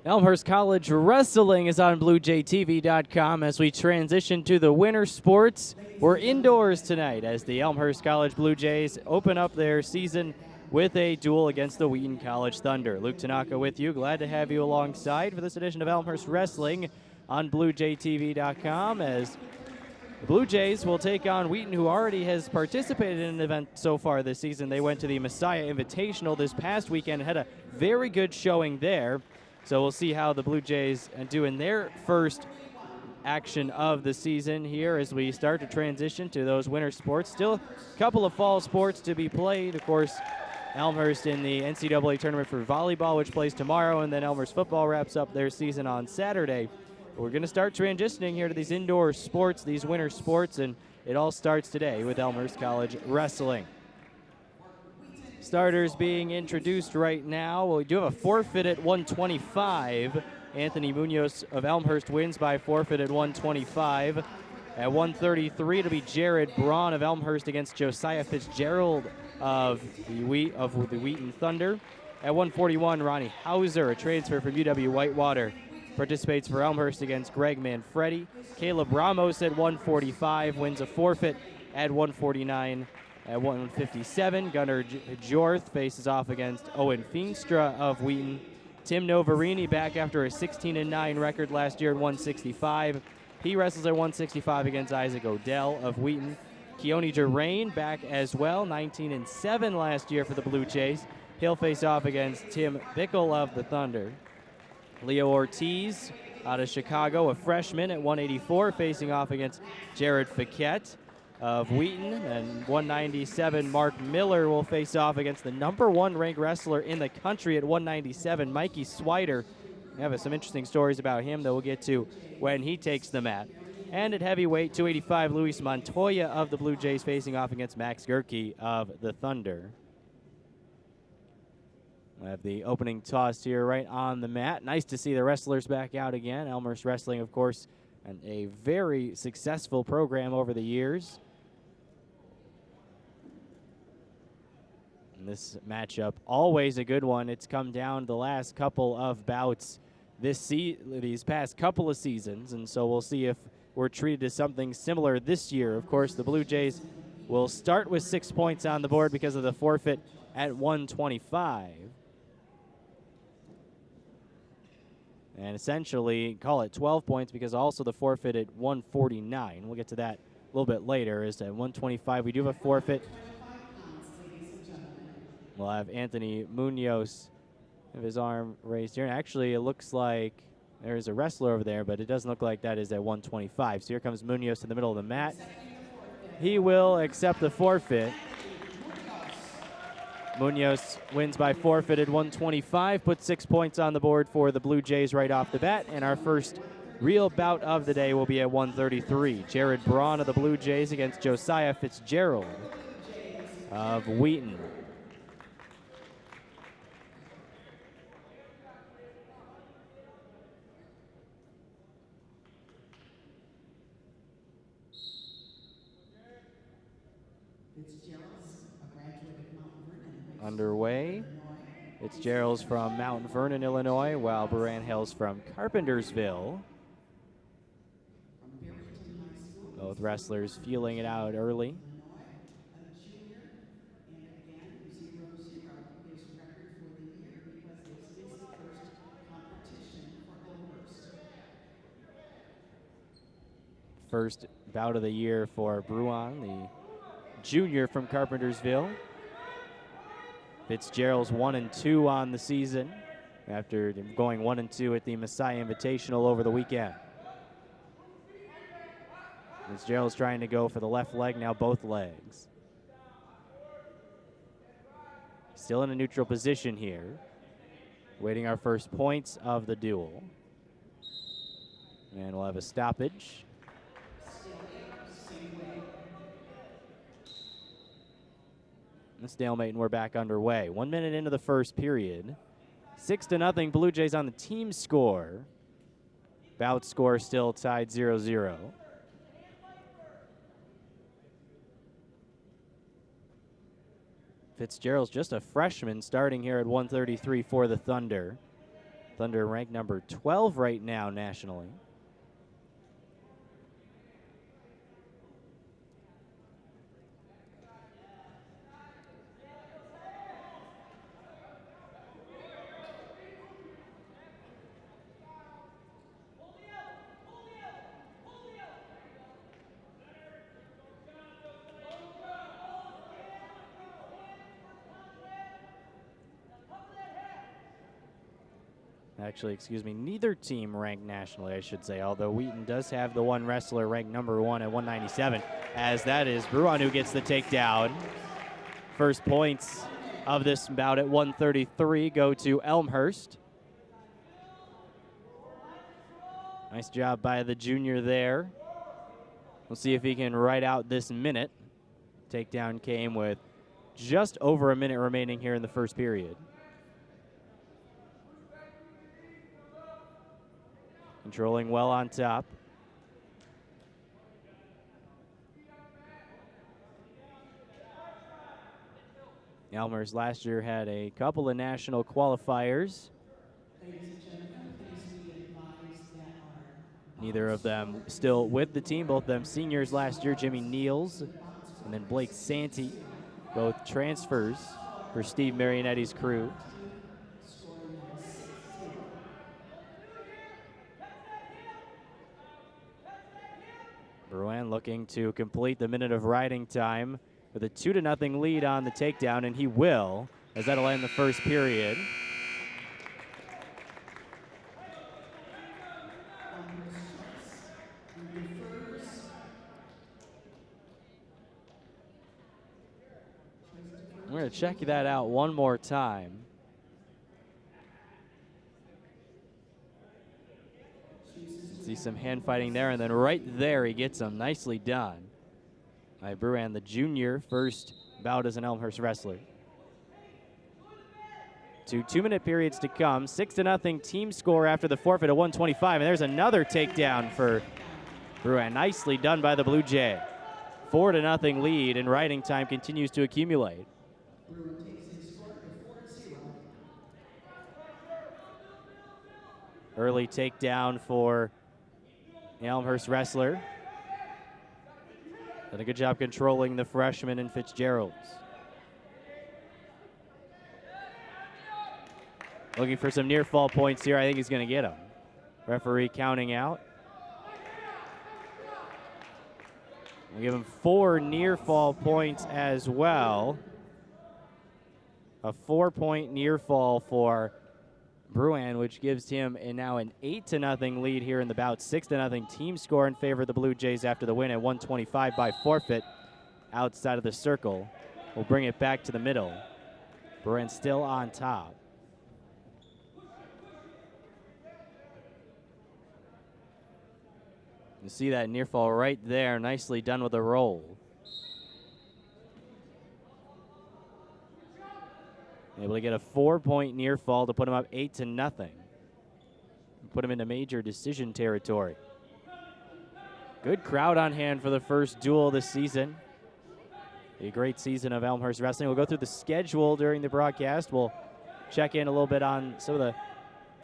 Elmhurst College Wrestling is on BlueJayTV.com as we transition to the winter sports. We're indoors tonight as the Elmhurst College Blue Jays open up their season with a duel against the Wheaton College Thunder. Luke Tanaka with you. Glad to have you alongside for this edition of Elmhurst Wrestling on BlueJayTV.com as the Blue Jays will take on Wheaton, who already has participated in an event so far this season. They went to the Messiah Invitational this past weekend and had a very good showing there. So we'll see how the Blue Jays do in their first action of the season here as we start to transition to those winter sports. Still a couple of fall sports to be played. Of course, Elmhurst in the NCAA tournament for volleyball, which plays tomorrow, and then Elmhurst football wraps up their season on Saturday. We're going to start transitioning here to these indoor sports, these winter sports, and it all starts today with Elmhurst College Wrestling. Starters being introduced right now. Well, we do have a forfeit at 125. Anthony Munoz of Elmhurst wins by forfeit at 125. At 133, it'll be Jared Braun of Elmhurst against Josiah Fitzgerald of the Wheaton Thunder. At 141, Ronnie Hauser, a transfer from UW-Whitewater, participates for Elmhurst against Greg Manfredi. Caleb Ramos at 145 wins a forfeit. At 149. At 157, Gunnar Jorth faces off against Owen Feenstra of Wheaton. Tim Novarini back after a 16-9 record last year at 165. He wrestles at 165 against Isaac Odell of Wheaton. Keone Durain back as well, 19-7 last year for the Blue Jays. He'll face off against Tim Bickle of the Thunder. Leo Ortiz out of Chicago, a freshman at 184, facing off against Jared Fiquette of Wheaton. And 197, Mark Miller will face off against the #1 ranked wrestler in the country at 197, Mikey Swider. We have some interesting stories about him that we'll get to when he takes the mat. And at heavyweight, 285, Luis Montoya of the Blue Jays facing off against Max Gerke of the Thunder. We have the opening toss here right on the mat. Nice to see the wrestlers back out again. Elmhurst Wrestling, of course, and a very successful program over the years. And this matchup, always a good one. It's come down the last couple of bouts these past couple of seasons, and so we'll see if we're treated as something similar this year. Of course, the Blue Jays will start with 6 points on the board because of the forfeit at 125. And essentially, call it 12 points because also the forfeit at 149. We'll get to that a little bit later. Is at 125, we do have a forfeit. We'll have Anthony Munoz have his arm raised here. And actually, it looks like there's a wrestler over there, but it doesn't look like that is at 125. So here comes Munoz to the middle of the mat. He will accept the forfeit. Munoz wins by forfeit at 125, puts 6 points on the board for the Blue Jays right off the bat, and our first real bout of the day will be at 133. Jared Braun of the Blue Jays against Josiah Fitzgerald of Wheaton. Underway. Fitzgerald's from Mount Vernon, Illinois, while Baran hails from Carpentersville. Both wrestlers feeling it out early. First bout of the year for Bruin, the junior from Carpentersville. Fitzgerald's 1-2 on the season after going 1-2 at the Messiah Invitational over the weekend. Fitzgerald's trying to go for the left leg, now both legs. Still in a neutral position here, waiting our first points of the duel. And we'll have a stoppage. A stalemate, and we're back underway. 1 minute into the first period. 6-0 Blue Jays on the team score. Bout score still tied 0-0. Fitzgerald's just a freshman starting here at 133 for the Thunder. Thunder ranked number 12 right now nationally. Actually, excuse me, neither team ranked nationally, I should say, although Wheaton does have the one wrestler ranked number 1 at 197, as that is Bruin who gets the takedown. First points of this bout at 133 go to Elmhurst. Nice job by the junior there. We'll see if he can ride out this minute. Takedown came with just over a minute remaining here in the first period. Controlling well on top. Elmhurst last year had a couple of national qualifiers. Neither of them still with the team, both of them seniors last year. Jimmy Niels and then Blake Santee, both transfers for Steve Marionetti's crew. Bruin looking to complete the minute of riding time with a 2-0 lead on the takedown, and he will, as that'll end the first period. We're going to check that out one more time. See some hand fighting there, and then right there he gets him. Nicely done by Bruin, the junior, first bout as an Elmhurst wrestler. 2 2-minute periods to come. 6-0 team score after the forfeit at 125, and there's another takedown for Bruin. Nicely done by the Blue Jay. 4-0 lead, and riding time continues to accumulate. Early takedown for the Elmhurst wrestler. Did a good job controlling the freshman and Fitzgerald's. Looking for some near fall points here. I think he's going to get them. Referee counting out. We'll give him 4 near fall points as well. A 4-point near fall for Bruin, which gives him now an 8-0 lead here in the bout. 6-0 team score in favor of the Blue Jays after the win at 125 by forfeit outside of the circle. We'll bring it back to the middle. Bruin still on top. You see that near fall right there, nicely done with a roll. Able to get a 4-point near fall to put him up 8-0. Put him into major decision territory. Good crowd on hand for the first duel this season. A great season of Elmhurst wrestling. We'll go through the schedule during the broadcast. We'll check in a little bit on some of the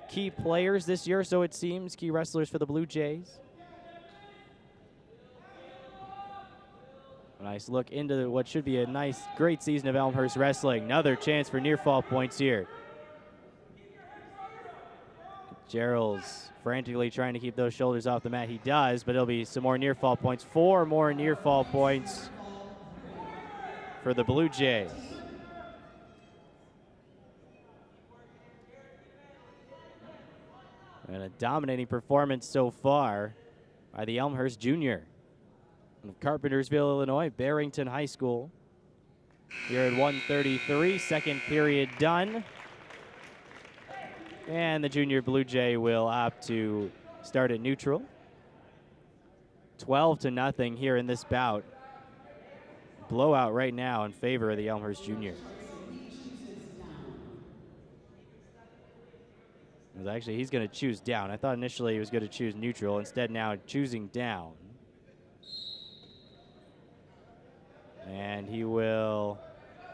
key players this year, so it seems, key wrestlers for the Blue Jays. A nice look into what should be a nice, great season of Elmhurst wrestling. Another chance for near fall points here. Gerald's frantically trying to keep those shoulders off the mat. He does, but it'll be some more near fall points. 4 more near fall points for the Blue Jays. And a dominating performance so far by the Elmhurst junior of Carpentersville, Illinois, Barrington High School. Here at 1:33, second period done. And the junior Blue Jay will opt to start at neutral. 12-0 here in this bout. Blowout right now in favor of the Elmhurst junior. Actually, he's going to choose down. I thought initially he was going to choose neutral. Instead, now choosing down. And he will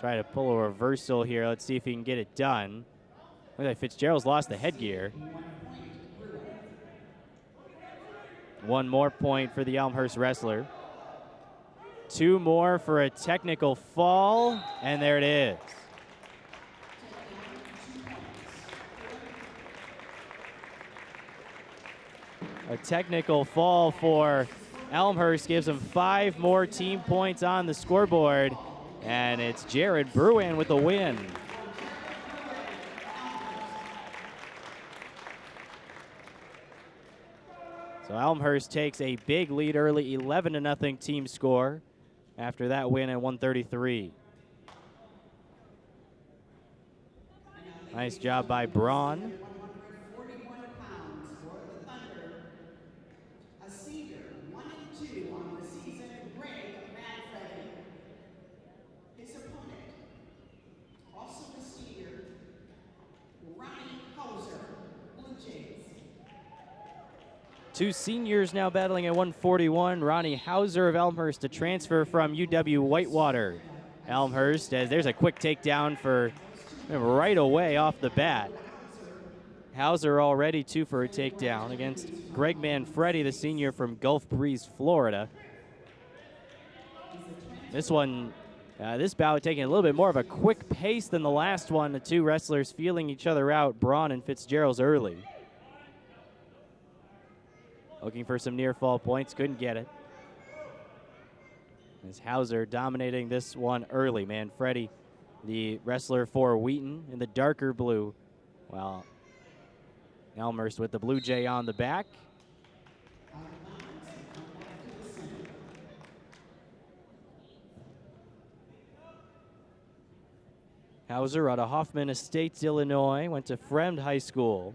try to pull a reversal here. Let's see if he can get it done. Looks like Fitzgerald's lost the headgear. 1 more point for the Elmhurst wrestler. 2 more for a technical fall, and there it is. A technical fall for Elmhurst gives them 5 more team points on the scoreboard, and it's Jared Bruin with the win. So Elmhurst takes a big lead early, 11-0 team score after that win at 133. Nice job by Braun. Two seniors now battling at 141. Ronnie Hauser of Elmhurst, a transfer from UW Whitewater. Elmhurst, as there's a quick takedown for right away off the bat. Hauser already 2 for a takedown against Greg Manfredi, the senior from Gulf Breeze, Florida. This one, this bout taking a little bit more of a quick pace than the last one. The 2 wrestlers feeling each other out, Braun and Fitzgerald's early. Looking for some near fall points, couldn't get it. As Hauser dominating this one early. Manfredi, the wrestler for Wheaton, in the darker blue. Well, Elmhurst with the Blue Jay on the back. Hauser out of Hoffman Estates, Illinois, went to Fremd High School.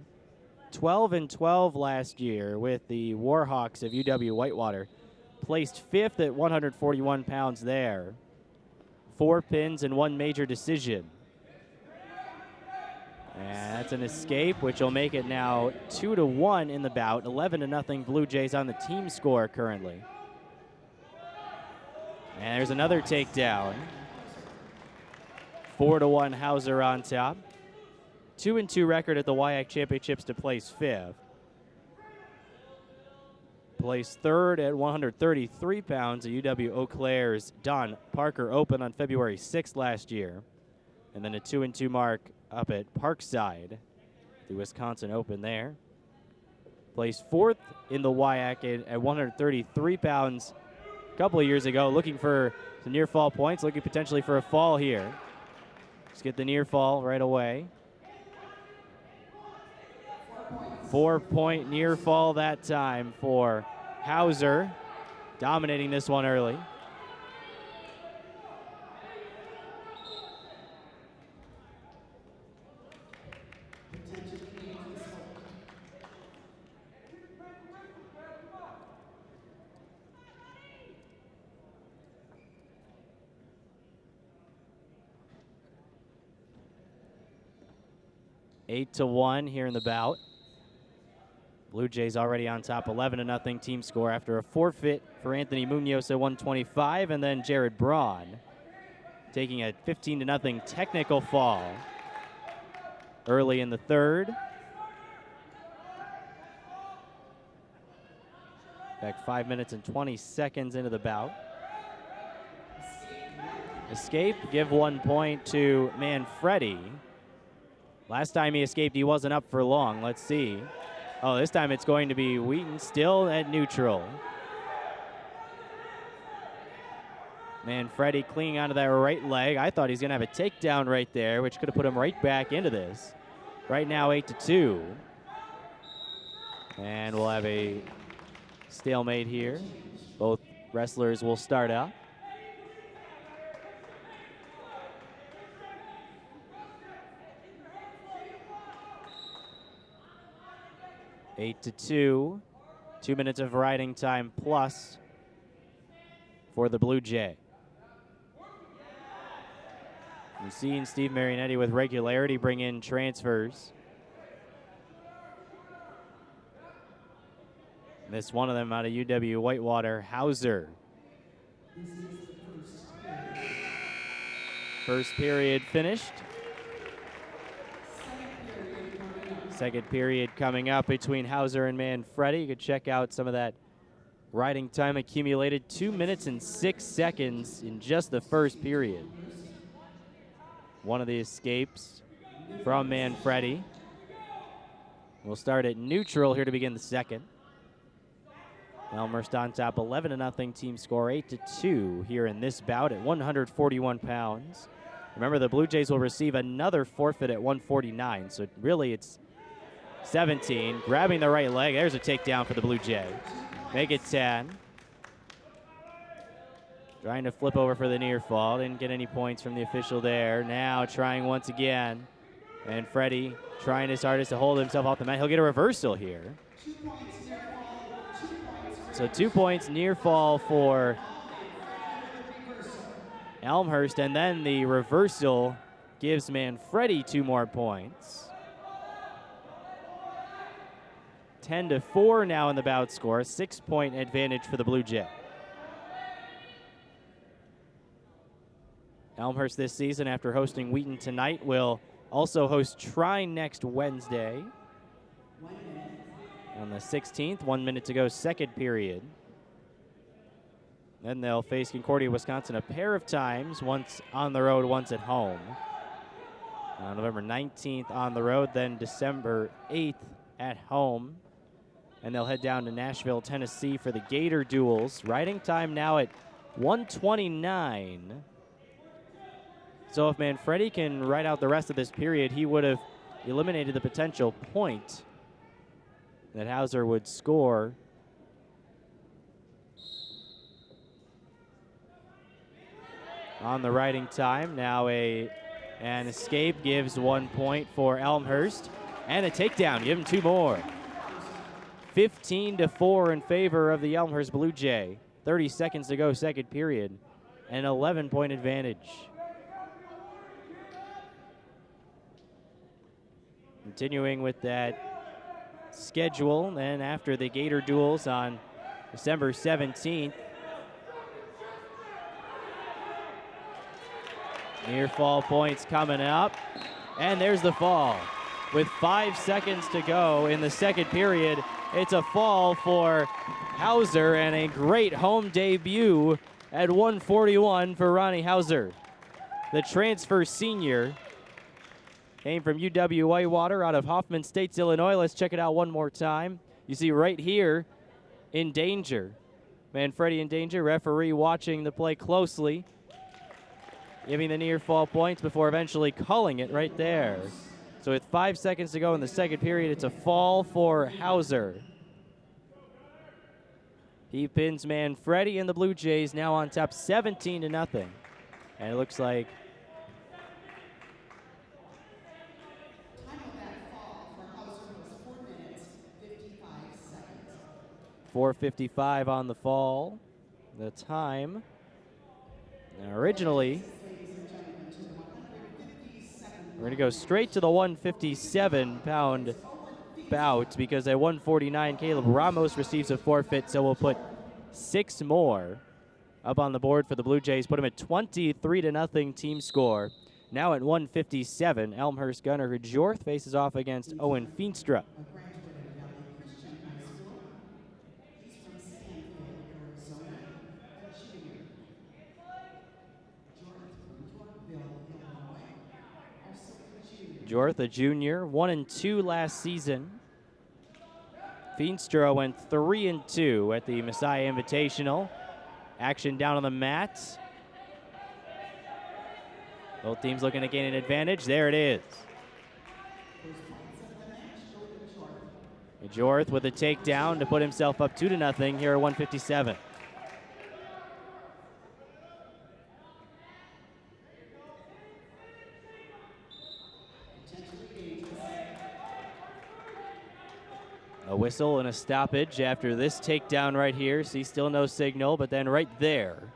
12-12 last year with the Warhawks of UW Whitewater. Placed 5th at 141 pounds there. 4 pins and 1 major decision. And that's an escape, which will make it now 2-1 in the bout. 11-0 Blue Jays on the team score currently. And there's another takedown. 4-1 Hauser on top. 2-2 record at the WIAC Championships to place 5th. Placed 3rd at 133 pounds at UW Eau Claire's Don Parker Open on February 6th last year. And then a 2-2 mark up at Parkside, the Wisconsin Open there. Placed 4th in the WIAC at 133 pounds a couple of years ago, looking for some near fall points, looking potentially for a fall here. Just get the near fall right away. 4-point near fall that time for Hauser, dominating this one early. Eight to 1 here in the bout. Blue Jays already on top, 11-0 team score after a forfeit for Anthony Munoz at 125, and then Jared Braun taking a 15-0 technical fall early in the 3rd. Back 5 minutes and 20 seconds into the bout. Escape, give 1 point to Manfredi. Last time he escaped, he wasn't up for long. Let's see. Oh, this time it's going to be Wheaton still at neutral. Manfredi clinging onto that right leg. I thought he's going to have a takedown right there, which could have put him right back into this. Right now, 8-2. And we'll have a stalemate here. Both wrestlers will start out. Eight to 2. 2 minutes of riding time plus for the Blue Jay. We've seen Steve Marinetti with regularity bring in transfers. Missed one of them out of UW Whitewater, Hauser. First period finished. Second period coming up between Hauser and Manfredi. You could check out some of that riding time accumulated. 2 minutes and 6 seconds in just the first period. One of the escapes from Manfredi. We'll start at neutral here to begin the second. Elmhurst on top 11-0 team score, 8-2 here in this bout at 141 pounds. Remember, the Blue Jays will receive another forfeit at 149, so really it's 17. Grabbing the right leg. There's a takedown for the Blue Jay. Make it 10. Trying to flip over for the near fall. Didn't get any points from the official there. Now trying once again. And Freddie trying his hardest to hold himself off the mat. He'll get a reversal here. So 2 points near fall for Elmhurst, and then the reversal gives Manfredi 2 more points. 10-4 now in the bout score. 6-point advantage for the Blue Jay. Elmhurst this season, after hosting Wheaton tonight, will also host Trine next Wednesday on the 16th. 1 minute to go, second period. Then they'll face Concordia, Wisconsin a pair of times, once on the road, once at home. November 19th on the road, then December 8th at home. And they'll head down to Nashville, Tennessee for the Gator duels. Riding time now at 1:29. So if Manfredi can ride out the rest of this period, he would have eliminated the potential point that Hauser would score. On the riding time, now an escape gives 1 point for Elmhurst. And a takedown, give him 2 more. 15-4 in favor of the Elmhurst Blue Jay. 30 seconds to go, second period. An 11-point advantage. Continuing with that schedule, and after the Gator duels on December 17th, near fall points coming up, and there's the fall. With 5 seconds to go in the second period, it's a fall for Hauser and a great home debut at 141 for Ronnie Hauser. The transfer senior came from UW-Whitewater out of Hoffman Estates, Illinois. Let's check it out one more time. You see right here, in danger. Manfredi in danger, referee watching the play closely, giving the near fall points before eventually calling it right there. So with 5 seconds to go in the second period, it's a fall for Hauser. He pins Manfredi, and the Blue Jays now on top 17-0. And it looks like 4:55 on the fall. The time. Now originally, we're going to go straight to the 157-pound bout because at 149, Caleb Ramos receives a forfeit, so we'll put 6 more up on the board for the Blue Jays, put them at 23-0 team score. Now at 157, Elmhurst gunner Jorth faces off against Owen Feenstra. Jorth, a junior, 1-2 last season. Feenstra went 3-2 at the Messiah Invitational. Action down on the mat. Both teams looking to gain an advantage. There it is. Jorth with a takedown to put himself up 2-0 here at 157. A whistle and a stoppage after this takedown right here. See, still no signal, but then right there,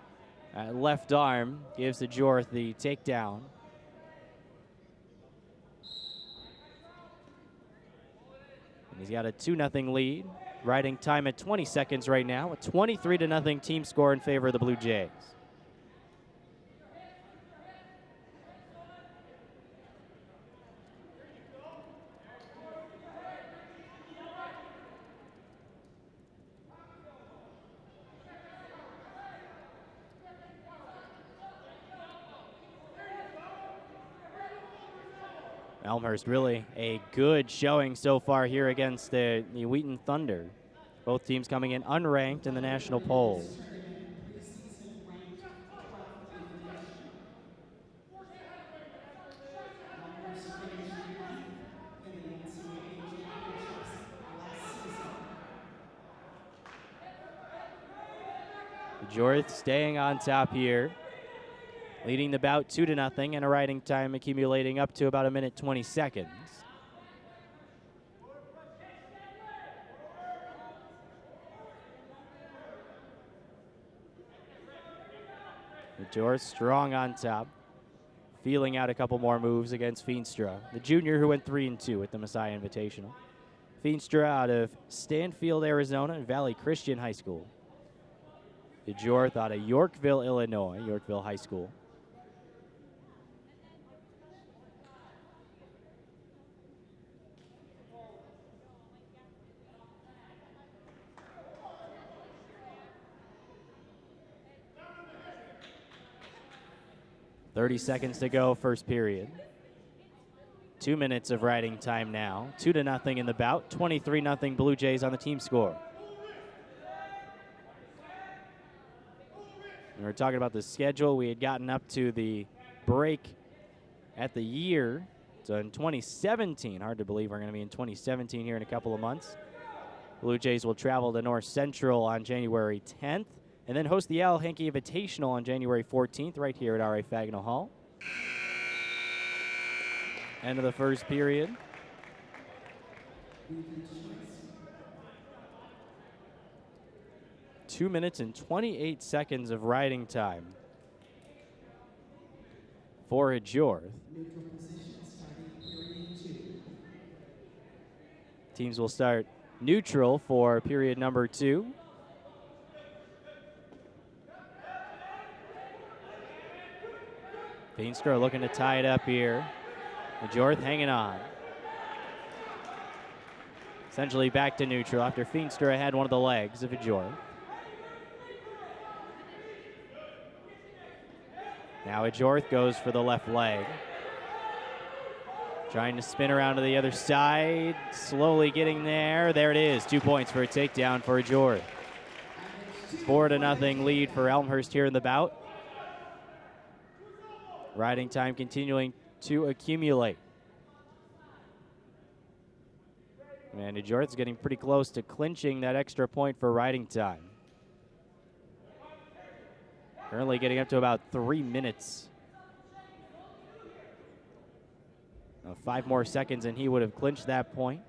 left arm gives to Jorth the takedown. And he's got a 2-0 lead. Riding time at 20 seconds right now. A 23-0 team score in favor of the Blue Jays. Elmhurst really a good showing so far here against the Wheaton Thunder. Both teams coming in unranked in the national poll. Jorth staying on top here, leading the bout 2-0, and a riding time accumulating up to about 1:20 seconds. Jorth strong on top, feeling out a couple more moves against Feenstra, the junior who went 3-2 at the Messiah Invitational. Feenstra out of Stanfield, Arizona, and Valley Christian High School. Jorth out of Yorkville, Illinois, Yorkville High School. .30 seconds to go, first period. 2 minutes of riding time now. 2-0 in the bout. 23-0 Blue Jays on the team score. We were talking about the schedule. We had gotten up to the break at the year. So in 2017, hard to believe we're going to be in 2017 here in a couple of months. Blue Jays will travel to North Central on January 10th and then host the Al Hankey Invitational on January 14th right here at R.A. Fagnall Hall. End of the first period. Two minutes and 28 seconds of riding time for Jorth. Teams will start neutral for period number 2. Feenstra looking to tie it up here. Jorth hanging on. Essentially back to neutral after Feenstra had one of the legs of Jorth. Now Jorth goes for the left leg. Trying to spin around to the other side. Slowly getting there. There it is. 2 points for a takedown for Jorth. 4-0 lead for Elmhurst here in the bout. Riding time continuing to accumulate. And Jorth's getting pretty close to clinching that extra point for riding time. Currently getting up to about 3 minutes. 5 more seconds and he would have clinched that point.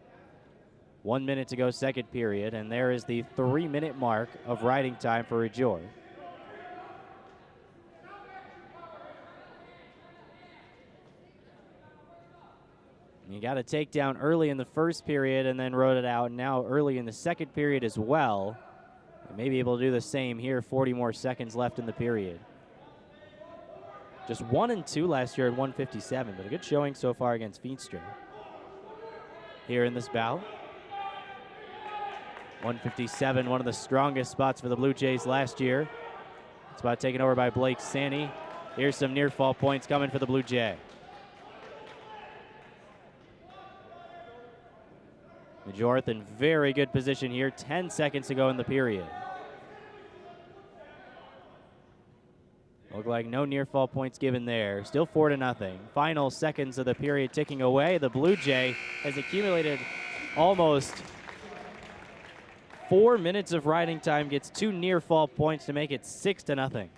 1 minute to go, second period, and there is the 3-minute mark of riding time for Jorth. You got a takedown early in the first period and then rode it out. Now early in the second period as well. And may be able to do the same here. 40 more seconds left in the period. Just 1-2 last year at 157, but a good showing so far against Feenstra. Here in this bout. 157, one of the strongest spots for the Blue Jays last year. It's about taken over by Blake Sanney. Here's some near fall points coming for the Blue Jay. Jorth in very good position here. 10 seconds to go in the period. Look like no near fall points given there. Still 4-0. Final seconds of the period ticking away. The Blue Jay has accumulated almost 4 minutes of riding time. Gets 2 near fall points to make it 6-0.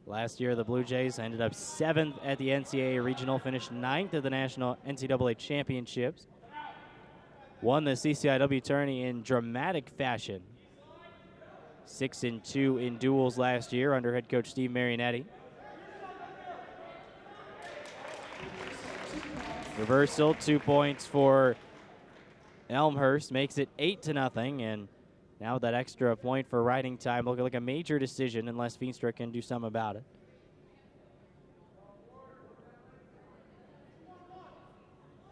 Last year, the Blue Jays ended up 7th at the NCAA Regional, finished 9th at the National NCAA Championships. Won the CCIW tourney in dramatic fashion. 6-2 in duels last year under head coach Steve Marinetti. Reversal, 2 points for Elmhurst, makes it 8-0, and Now that extra point for riding time looking like a major decision unless Feenstra can do something about it.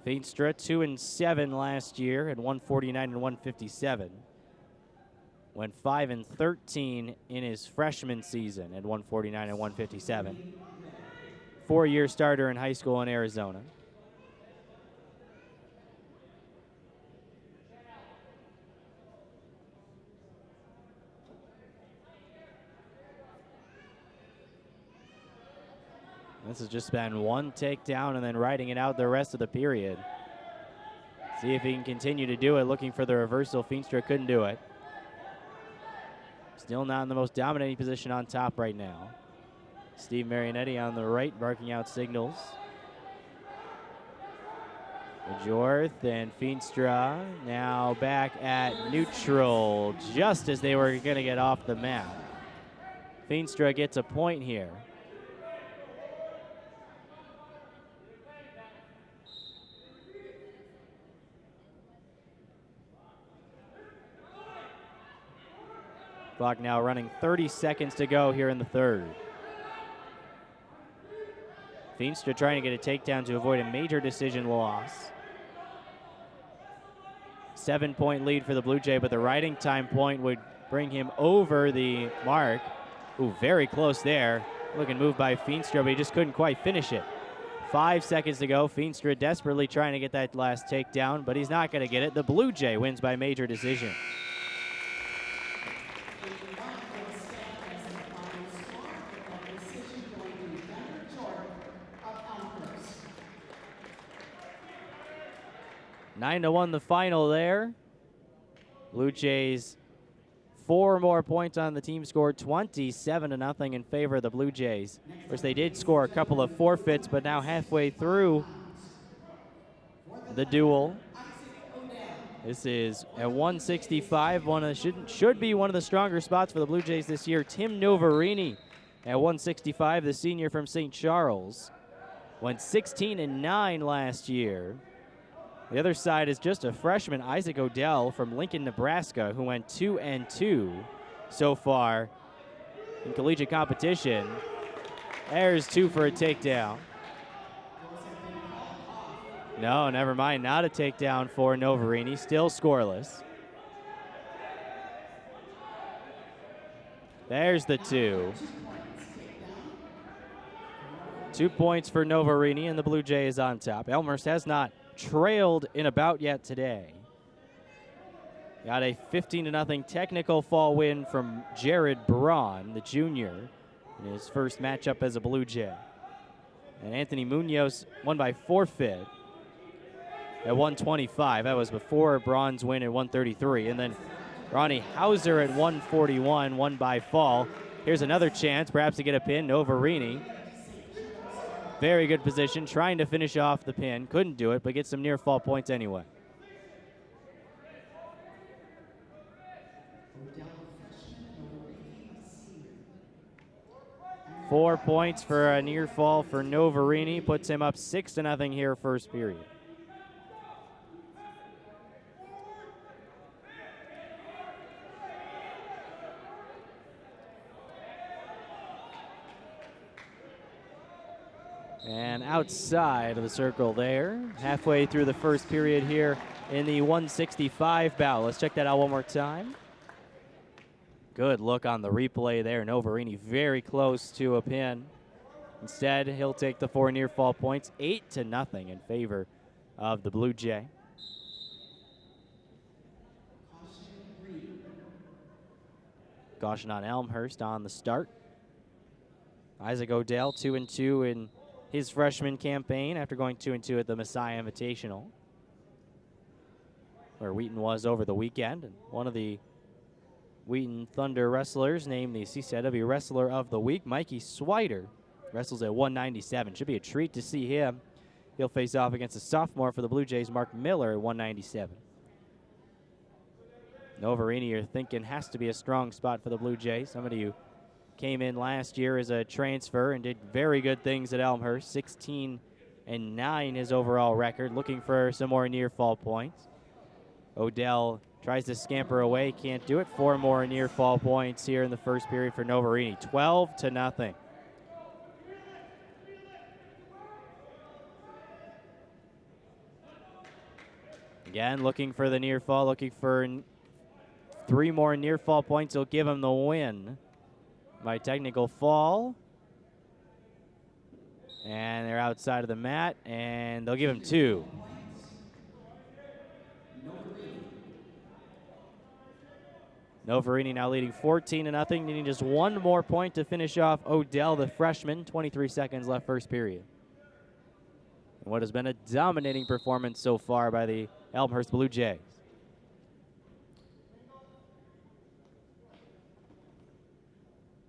Feenstra 2-7 last year at 149 and 157. Went 5-13 in his freshman season at 149 and 157. 4-year starter in high school in Arizona. This has just been one takedown and then riding it out the rest of the period. See if he can continue to do it. Looking for the reversal. Feenstra couldn't do it. Still not in the most dominating position on top right now. Steve Marionetti on the right, barking out signals. Jorth and Feenstra now back at neutral just as they were going to get off the mat. Feenstra gets a point here. Clock now running 30 seconds to go here in the third. Feenstra trying to get a takedown to avoid a major decision loss. 7-point lead for the Blue Jay, but the riding time point would bring him over the mark. Ooh, very close there. Looking move by Feenstra, but he just couldn't quite finish it. 5 seconds to go. Feenstra desperately trying to get that last takedown, but he's not going to get it. The Blue Jay wins by major decision. Nine to 1 the final there. Blue Jays 4 more points on the team score, 27-0 in favor of the Blue Jays. Of course, they did score a couple of forfeits, but now halfway through the duel. This is at 165, should be one of the stronger spots for the Blue Jays this year. Tim Novarini at 165, the senior from St. Charles. Went 16-9 last year. The other side is just a freshman, Isaac Odell from Lincoln, Nebraska, who went 2-2 so far in collegiate competition. There's 2 for a takedown. No, never mind. Not a takedown for Novarini. Still scoreless. There's the 2. 2 points for Novarini, and the Blue Jay is on top. Elmhurst has not trailed in a bout yet today. Got a 15-0 technical fall win from Jared Braun, the junior, in his first matchup as a Blue Jay. And Anthony Munoz won by forfeit at 125. That was before Braun's win at 133. And then Ronnie Hauser at 141 won by fall. Here's another chance, perhaps to get a pin. Novarini. Very good position, trying to finish off the pin. Couldn't do it, but gets some near fall points anyway. Four points for a near fall for Novarini. Puts him up 6-0 here first period. And outside of the circle there, halfway through the first period here in the 165 bout. Let's check that out one more time. Good look on the replay there. Novarini very close to a pin. Instead, he'll take the 4 near fall points, 8-0 in favor of the Blue Jay. Caution on Elmhurst on the start. Isaac Odell 2-2 in his freshman campaign after going 2-2 at the Messiah Invitational, where Wheaton was over the weekend. And one of the Wheaton Thunder wrestlers named the CCIW Wrestler of the Week, Mikey Swider, wrestles at 197. Should be a treat to see him. He'll face off against a sophomore for the Blue Jays, Mark Miller, at 197. Novarini, you're thinking, has to be a strong spot for the Blue Jays. Somebody who came in last year as a transfer and did very good things at Elmhurst. 16-9 his overall record. Looking for some more near fall points. Odell Tries to scamper away, can't do it. 4 more near fall points here in the first period for Novarini. 12-0. Again, looking for the near fall, looking for 3 more near fall points. Will give him the win by technical fall. And they're outside of the mat, and they'll give him 2. Novarini now leading 14-0, needing just 1 more point to finish off Odell, the freshman. 23 seconds left first period. And what has been a dominating performance so far by the Elmhurst Blue Jays.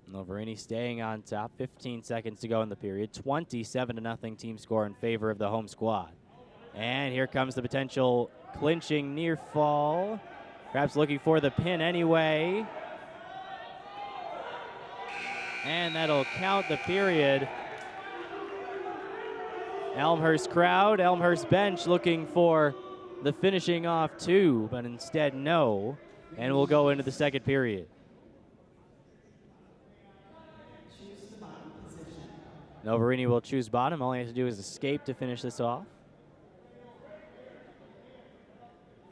Novarini staying on top. 15 seconds to go in the period. 27-0 team score in favor of the home squad. And here comes the potential clinching near fall. Perhaps looking for the pin anyway. And that'll count the period. Elmhurst crowd, Elmhurst bench looking for the finishing off 2, but instead no. And we'll go into the second period. Novarini will choose bottom. All he has to do is escape to finish this off.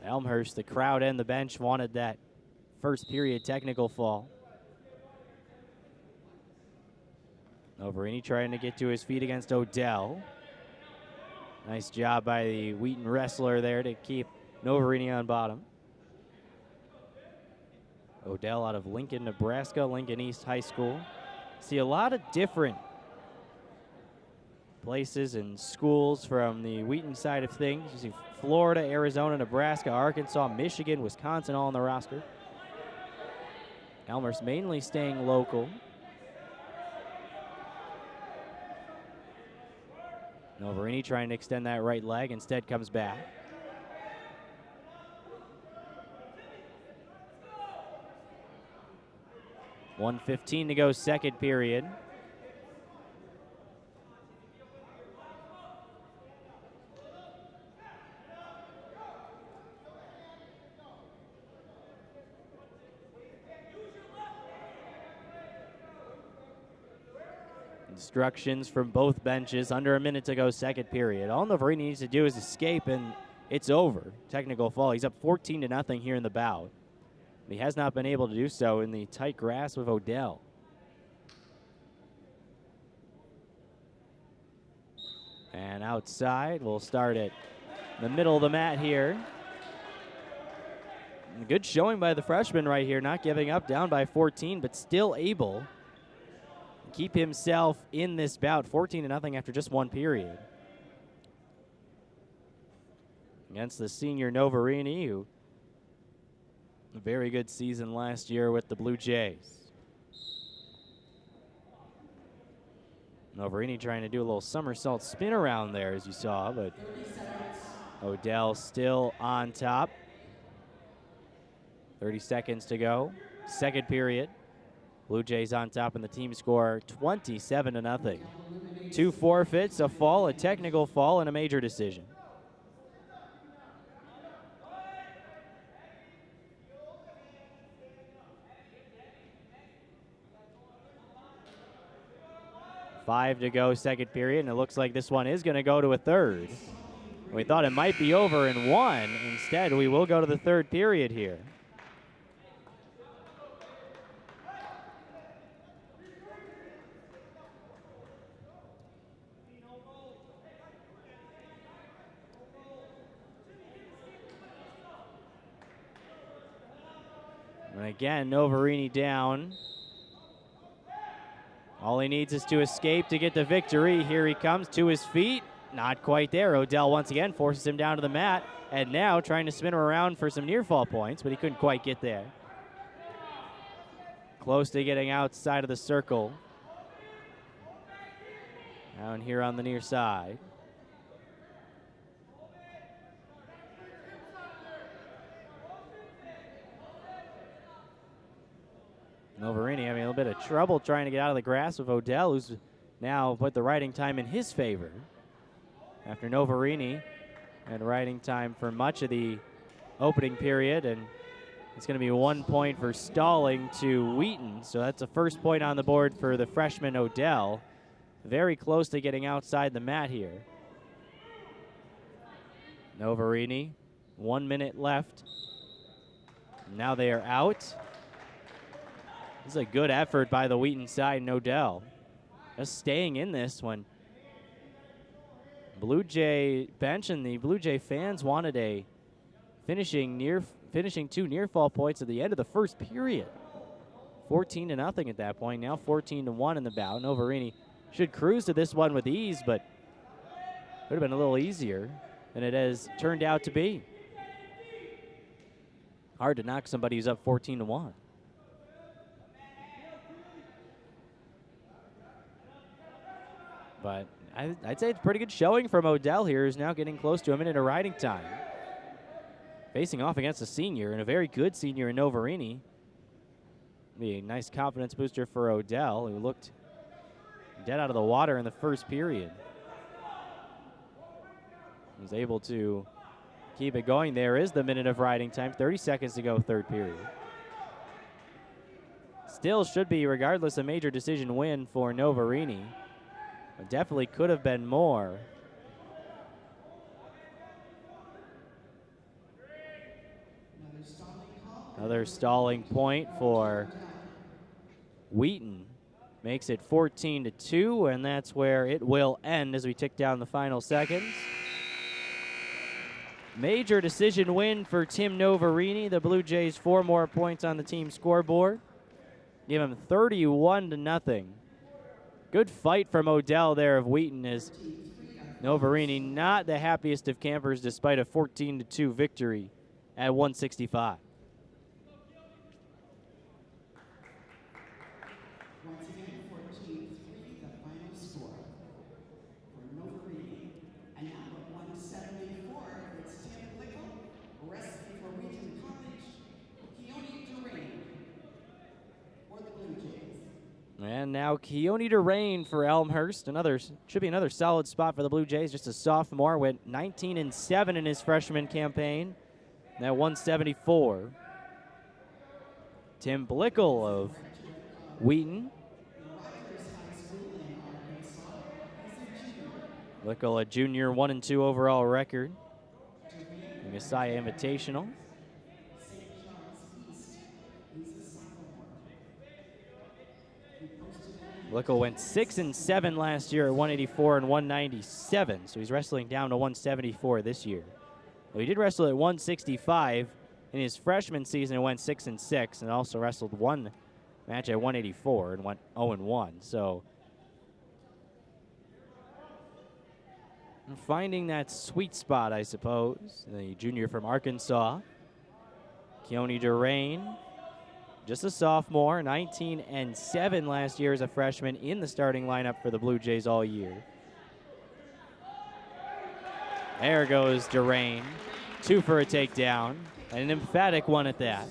Elmhurst, the crowd and the bench wanted that first period technical fall. Novarini trying to get to his feet against Odell. Nice job by the Wheaton wrestler there to keep Novarini on bottom. Odell out of Lincoln, Nebraska, Lincoln East High School. See a lot of different places and schools from the Wheaton side of things. You see Florida, Arizona, Nebraska, Arkansas, Michigan, Wisconsin all on the roster. Elmhurst mainly staying local. Novarini trying to extend that right leg, instead comes back. .1:15 to go, second period. Instructions from both benches. Under a minute to go, second period. All Novarini needs to do is escape, and it's over. Technical fall. He's up 14-0 here in the bout. He has not been able to do so in the tight grasp of Odell. And outside, we'll start at the middle of the mat here. Good showing by the freshman right here, not giving up, down by 14, but still able keep himself in this bout. 14-0 after just 1 period. Against the senior Novarini, who a very good season last year with the Blue Jays. Novarini trying to do a little somersault spin around there, as you saw, but Odell still on top. 30 seconds to go. Second period. Blue Jays on top in the team score 27-0. 2 forfeits, a fall, a technical fall, and a major decision. Five to go, second period, and it looks like this one is going to go to a third. We thought it might be over in 1. Instead, we will go to the third period here. And again, Novarini down. All he needs is to escape to get the victory. Here he comes to his feet. Not quite there. Odell once again forces him down to the mat. And now trying to spin him around for some near fall points, but he couldn't quite get there. Close to getting outside of the circle. Down here on the near side. Novarini having a little bit of trouble trying to get out of the grasp of Odell, who's now put the riding time in his favor. After Novarini had riding time for much of the opening period and It's going to be 1 point for stalling to Wheaton. So that's the first point on the board for the freshman Odell. Very close to getting outside the mat here. Novarini, 1 minute left. Now they are out. This is a good effort by the Wheaton side, no doubt. Just staying in this one. Blue Jay bench and the Blue Jay fans wanted a finishing two near fall points at the end of the first period. 14-0 at that point. Now 14-1 in the bout. Novarini should cruise to this one with ease, but would have been a little easier than it has turned out to be. Hard to knock somebody who's up 14-1. But I'd say it's a pretty good showing from Odell here, who's now getting close to a minute of riding time. Facing off against a senior, and a very good senior in Novarini. Be a nice confidence booster for Odell, who looked dead out of the water in the first period. Was able to keep it going. There is the minute of riding time, 30 seconds to go, third period. Still should be, regardless, a major decision win for Novarini. But definitely could have been more. Another stalling point for Wheaton. Makes it 14-2, and that's where it will end as we tick down the final seconds. Major decision win for Tim Novarini. The Blue Jays 4 more points on the team scoreboard. Give him 31-0. Good fight from Odell there of Wheaton, as Novarini not the happiest of campers despite a 14-2 victory at 165. Once again, 14-3, the final score for Novarini. And now at 174, it's Tim Blickel, wrestling for Wheaton College, Keone Durain for the Blue Jays. And now Keone Durain for Elmhurst. Should be another solid spot for the Blue Jays. Just a sophomore, went 19-7 in his freshman campaign. Now 174. Tim Blickel of Wheaton. Blickel, a junior, 1-2 overall record. The Messiah Invitational. Blickel went 6-7 last year at 184 and 197, so he's wrestling down to 174 this year. Well, he did wrestle at 165 in his freshman season and went 6-6, and also wrestled one match at 184 and went 0-1. So finding that sweet spot, I suppose. The junior from Arkansas, Keone Durain. Just a sophomore, 19-7 last year as a freshman in the starting lineup for the Blue Jays all year. There goes Durain. 2 for a takedown, and an emphatic one at that.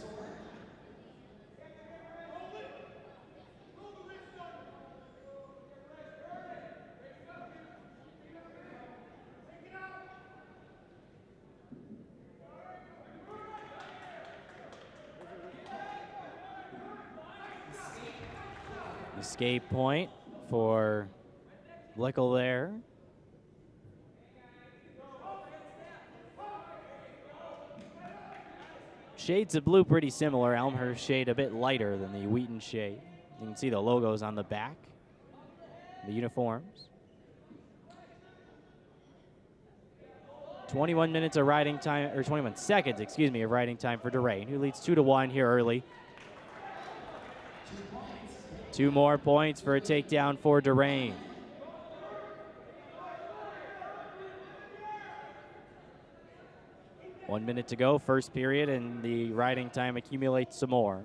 Escape point for Blickel there. Shades of blue pretty similar. Elmhurst shade a bit lighter than the Wheaton shade. You can see the logos on the back, the uniforms. 21 minutes of riding time, or 21 seconds, excuse me, of riding time for Durain, who leads 2-1 here early. 2 more points for a takedown for Durain. One minute to go, first period, and the riding time accumulates some more.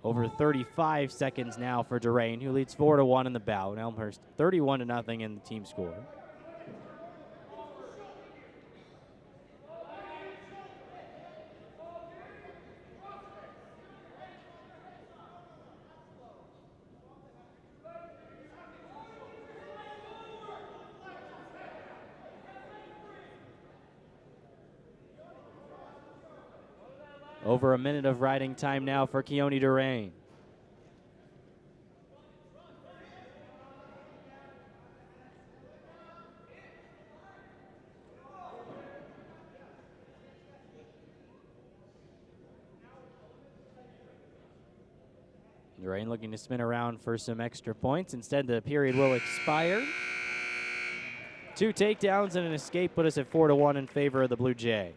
Over 35 seconds now for Durain, who leads 4-1 in the bout. Elmhurst 31-0 in the team score. Over a minute of riding time now for Keone Durain. Durain looking to spin around for some extra points. Instead, the period will expire. 2 takedowns and an escape put us at 4-1 in favor of the Blue Jay.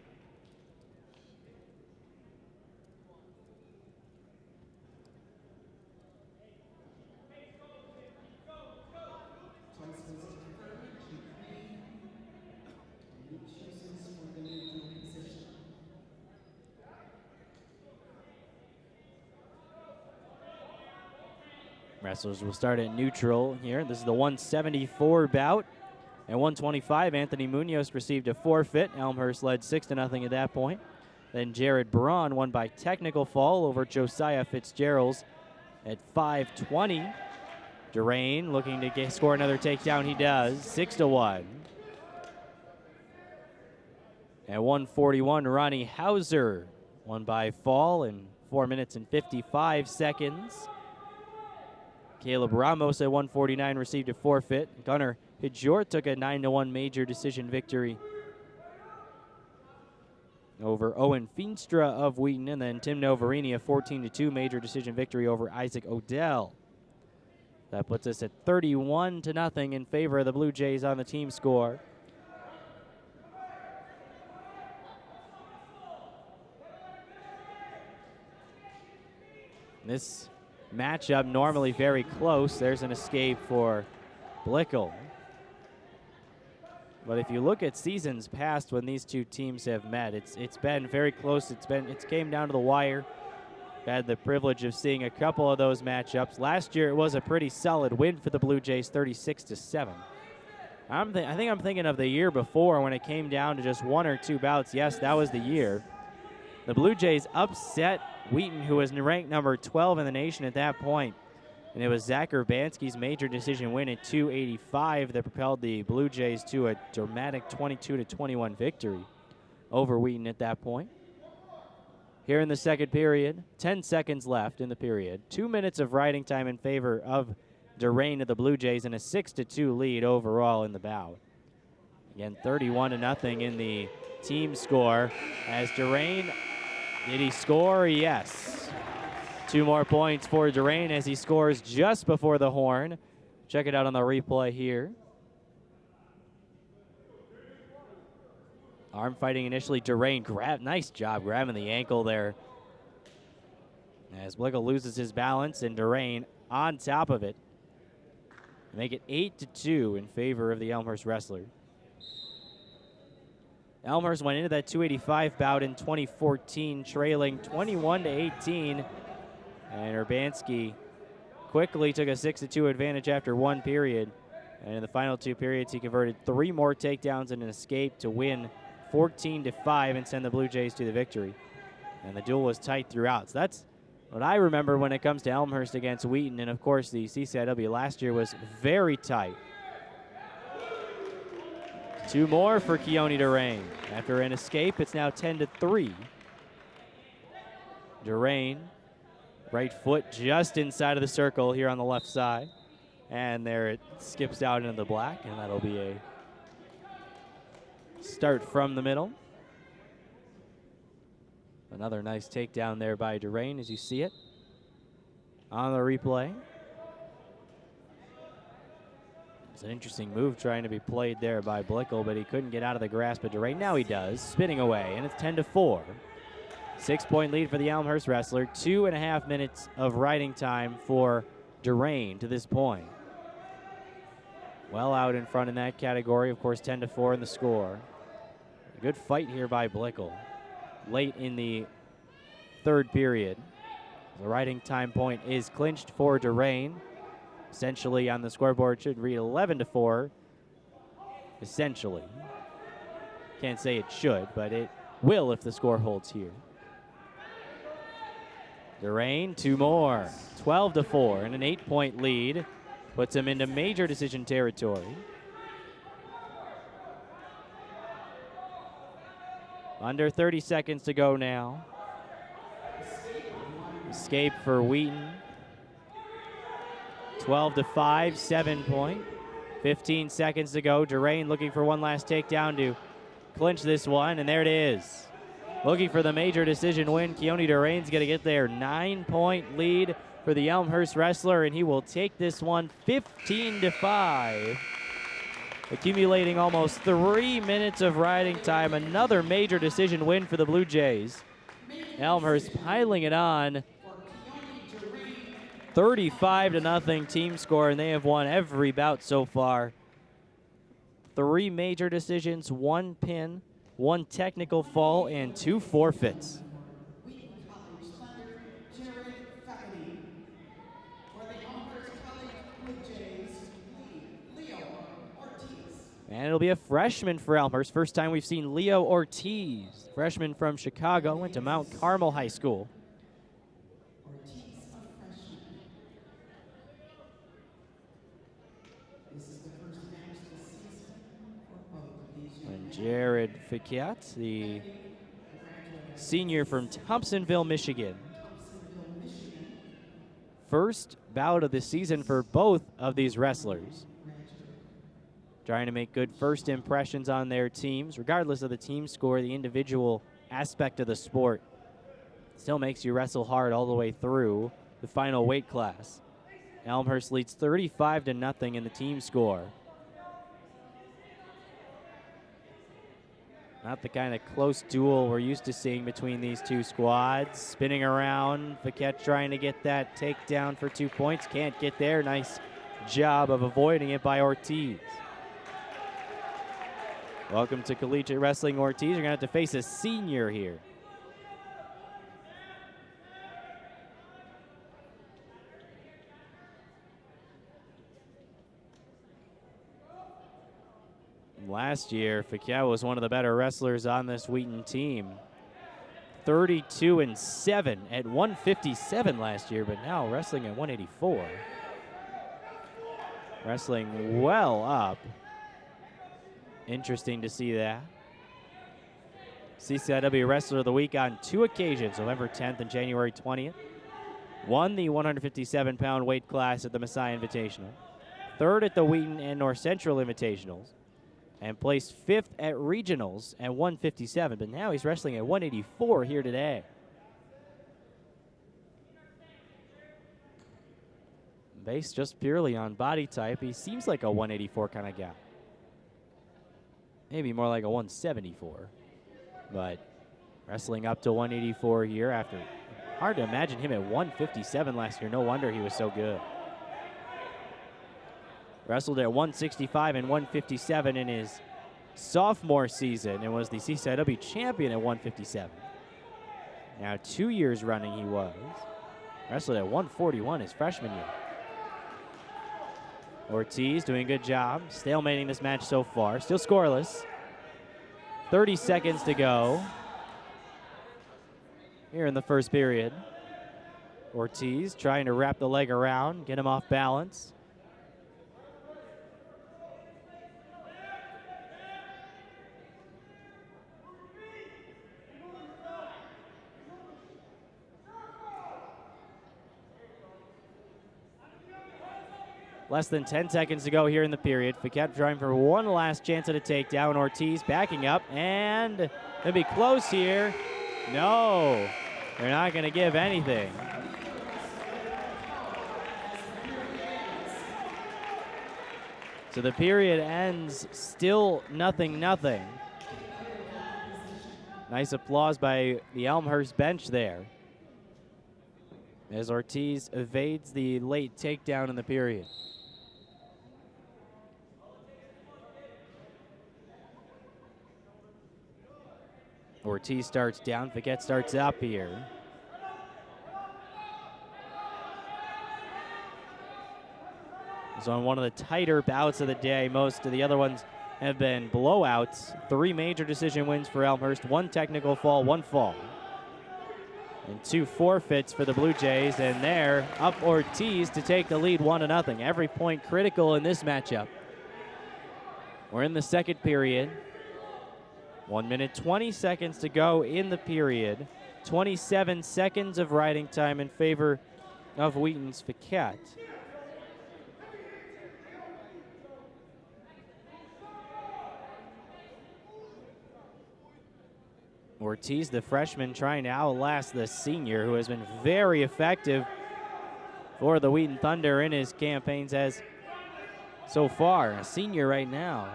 Wrestlers will start at neutral here. This is the 174 bout. At 125, Anthony Munoz received a forfeit. Elmhurst led 6-0 at that point. Then Jared Braun won by technical fall over Josiah Fitzgerald's at 5:20. Durain looking to score another takedown. He does, 6-1. At 141, Ronnie Hauser won by fall in 4 minutes and 55 seconds. Caleb Ramos at 149 received a forfeit. Gunnar Hijor took a 9-1 major decision victory over Owen Feenstra of Wheaton, and then Tim Novarini a 14-2 major decision victory over Isaac Odell. That puts us at 31-0 in favor of the Blue Jays on the team score. This matchup normally very close. There's an escape for Blickel. But if you look at seasons past when these two teams have met, it's been very close. It's came down to the wire. Had the privilege of seeing a couple of those matchups. Last year it was a pretty solid win for the Blue Jays, 36-7. I think I'm thinking of the year before when it came down to just 1 or 2 bouts. Yes, that was the year. The Blue Jays upset Wheaton, who was ranked number 12 in the nation at that point. And it was Zach Urbanski's major decision win at 285 that propelled the Blue Jays to a dramatic 22-21 victory over Wheaton at that point. Here in the second period, 10 seconds left in the period. 2 minutes of riding time in favor of Durain of the Blue Jays and a 6-2 lead overall in the bout. Again, 31-0 in the team score as Durain. Did he score? Yes. 2 more points for Durain as he scores just before the horn. Check it out on the replay here. Arm fighting initially. Durain nice job grabbing the ankle there. As Blickel loses his balance and Durain on top of it. Make it 8-2 in favor of the Elmhurst wrestler. Elmhurst went into that 285 bout in 2014, trailing 21-18. And Urbanski quickly took a 6-2 advantage after 1 period. And in the final 2 periods, he converted 3 more takedowns and an escape to win 14-5 and send the Blue Jays to the victory. And the duel was tight throughout. So that's what I remember when it comes to Elmhurst against Wheaton. And of course, the CCIW last year was very tight. 2 more for Keone Durain. After an escape, it's now 10-3. Durain, right foot just inside of the circle here on the left side. And there it skips out into the black, and that'll be a start from the middle. Another nice takedown there by Durain as you see it on the replay. It's an interesting move trying to be played there by Blickel, but he couldn't get out of the grasp of Durain. Now he does, spinning away, and it's 10-4. 6-point lead for the Elmhurst wrestler. 2.5 minutes of riding time for Durain to this point. Well out in front in that category. Of course, 10-4 in the score. A good fight here by Blickel. Late in the third period. The riding time point is clinched for Durain. Essentially on the scoreboard should read 11-4. Essentially. Can't say it should, but it will if the score holds here. Durain, 2 more. 12-4 and an 8-point lead. Puts him into major decision territory. Under 30 seconds to go now. Escape for Wheaton. 12-5, 7 point. 15 seconds to go. Durain looking for one last takedown to clinch this one, and there it is. Looking for the major decision win. Keone Durain's going to get there. 9-point lead for the Elmhurst wrestler, and he will take this one 15-5. Accumulating almost 3 minutes of riding time. Another major decision win for the Blue Jays. Elmhurst piling it on. 35-0 team score, and they have won every bout so far. 3 major decisions, 1 pin, 1 technical fall, and 2 forfeits. And it'll be a freshman for Elmhurst. First time we've seen Leo Ortiz, freshman from Chicago, went to Mount Carmel High School. And Jared Fiquet, the senior from Thompsonville, Michigan. First bout of the season for both of these wrestlers. Trying to make good first impressions on their teams. Regardless of the team score, the individual aspect of the sport still makes you wrestle hard all the way through the final weight class. Elmhurst leads 35-0 in the team score. Not the kind of close duel we're used to seeing between these two squads. Spinning around, Fiquet trying to get that takedown for 2 points. Can't get there. Nice job of avoiding it by Ortiz. Welcome to collegiate wrestling, Ortiz. You're going to have to face a senior here. Last year, Fiquet was one of the better wrestlers on this Wheaton team. 32-7 at 157 last year, but now wrestling at 184. Wrestling well up. Interesting to see that. CCIW Wrestler of the Week on 2 occasions, November 10th and January 20th. Won the 157-pound weight class at the Messiah Invitational. 3rd at the Wheaton and North Central Invitationals. And placed 5th at Regionals at 157. But now he's wrestling at 184 here today. Based just purely on body type, he seems like a 184 kind of guy. Maybe more like a 174. But wrestling up to 184 here after. Hard to imagine him at 157 last year. No wonder he was so good. Wrestled at 165 and 157 in his sophomore season and was the CCIW champion at 157. Now 2 years running he was. Wrestled at 141 his freshman year. Ortiz doing a good job, stalemating this match so far. Still scoreless. 30 seconds to go here in the first period. Ortiz trying to wrap the leg around, get him off balance. Less than 10 seconds to go here in the period. Fiquet trying for one last chance at a takedown. Ortiz backing up, and it'll be close here. No, they're not going to give anything. So the period ends still 0-0. Nice applause by the Elmhurst bench there, as Ortiz evades the late takedown in the period. Ortiz starts down, Fiquet starts up here. It's on one of the tighter bouts of the day. Most of the other ones have been blowouts. 3 major decision wins for Elmhurst, 1 technical fall, 1 fall. And 2 forfeits for the Blue Jays, and there, up Ortiz to take the lead 1-0. Every point critical in this matchup. We're in the second period. 1 minute, 20 seconds to go in the period. 27 seconds of riding time in favor of Wheaton's Fiquette. Ortiz, the freshman, trying to outlast the senior, who has been very effective for the Wheaton Thunder in his campaigns as so far. A senior right now.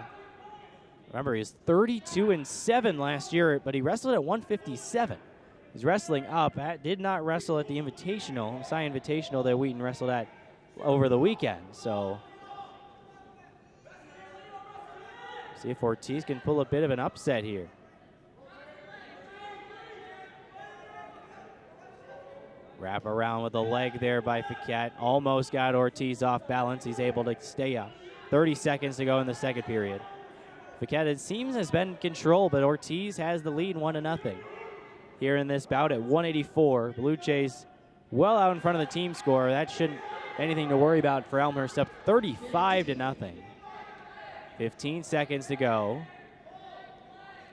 Remember, he was 32-7 last year, but he wrestled at 157. He's wrestling up. Did not wrestle at the Invitational, Cy Invitational that Wheaton wrestled at over the weekend. So, see if Ortiz can pull a bit of an upset here. Wrap around with a leg there by Fiquette. Almost got Ortiz off balance. He's able to stay up. 30 seconds to go in the second period. Fiquette, it seems, has been in control, but Ortiz has the lead 1-0 here in this bout at 184. Blue Jays well out in front of the team score. That shouldn't be anything to worry about for Elmhurst, up 35-0. 15 seconds to go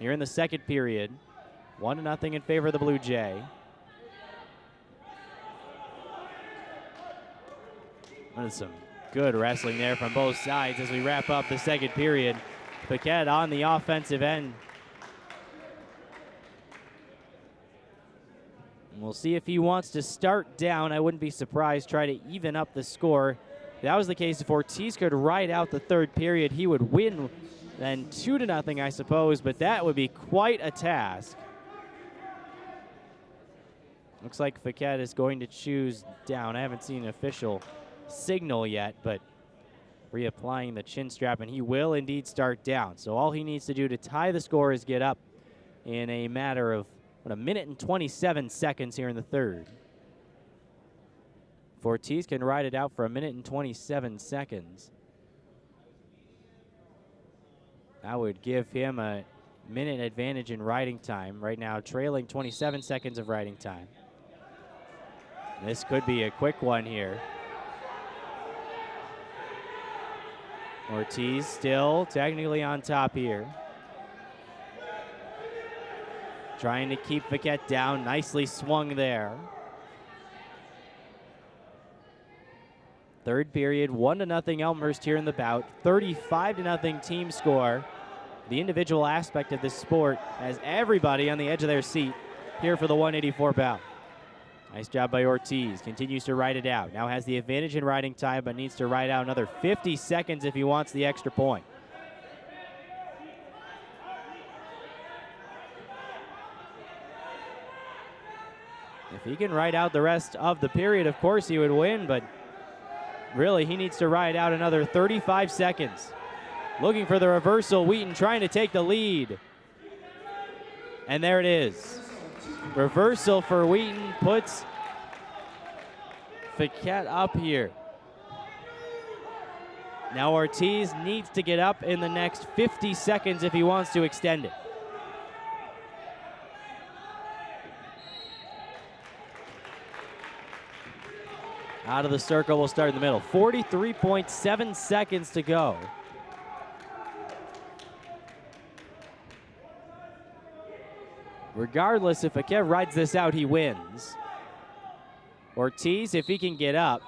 here in the second period. 1-0 in favor of the Blue Jay. There's some good wrestling there from both sides as we wrap up the second period. Fiquette on the offensive end. And we'll see if he wants to start down. I wouldn't be surprised, try to even up the score. If that was the case, if Ortiz could ride out the third period, he would win then 2-0, I suppose, but that would be quite a task. Looks like Fiquette is going to choose down. I haven't seen an official signal yet, but reapplying the chin strap, and he will indeed start down. So all he needs to do to tie the score is get up in a matter of 1 minute and 27 seconds here in the third. If Ortiz can ride it out for 1 minute and 27 seconds, that would give him a minute advantage in riding time. Right now, trailing 27 seconds of riding time. This could be a quick one here. Ortiz still technically on top here. Trying to keep Fiquette down. Nicely swung there. Third period, 1-0 Elmhurst here in the bout. 35-0 team score. The individual aspect of this sport has everybody on the edge of their seat here for the 184 bout. Nice job by Ortiz. Continues to ride it out. Now has the advantage in riding time, but needs to ride out another 50 seconds if he wants the extra point. If he can ride out the rest of the period, of course he would win, but really he needs to ride out another 35 seconds. Looking for the reversal. Wheaton trying to take the lead. And there it is. Reversal for Wheaton puts Fiquette up here. Now Ortiz needs to get up in the next 50 seconds if he wants to extend it. Out of the circle, we'll start in the middle. 43.7 seconds to go. Regardless, if Fiquette rides this out, he wins. Ortiz, if he can get up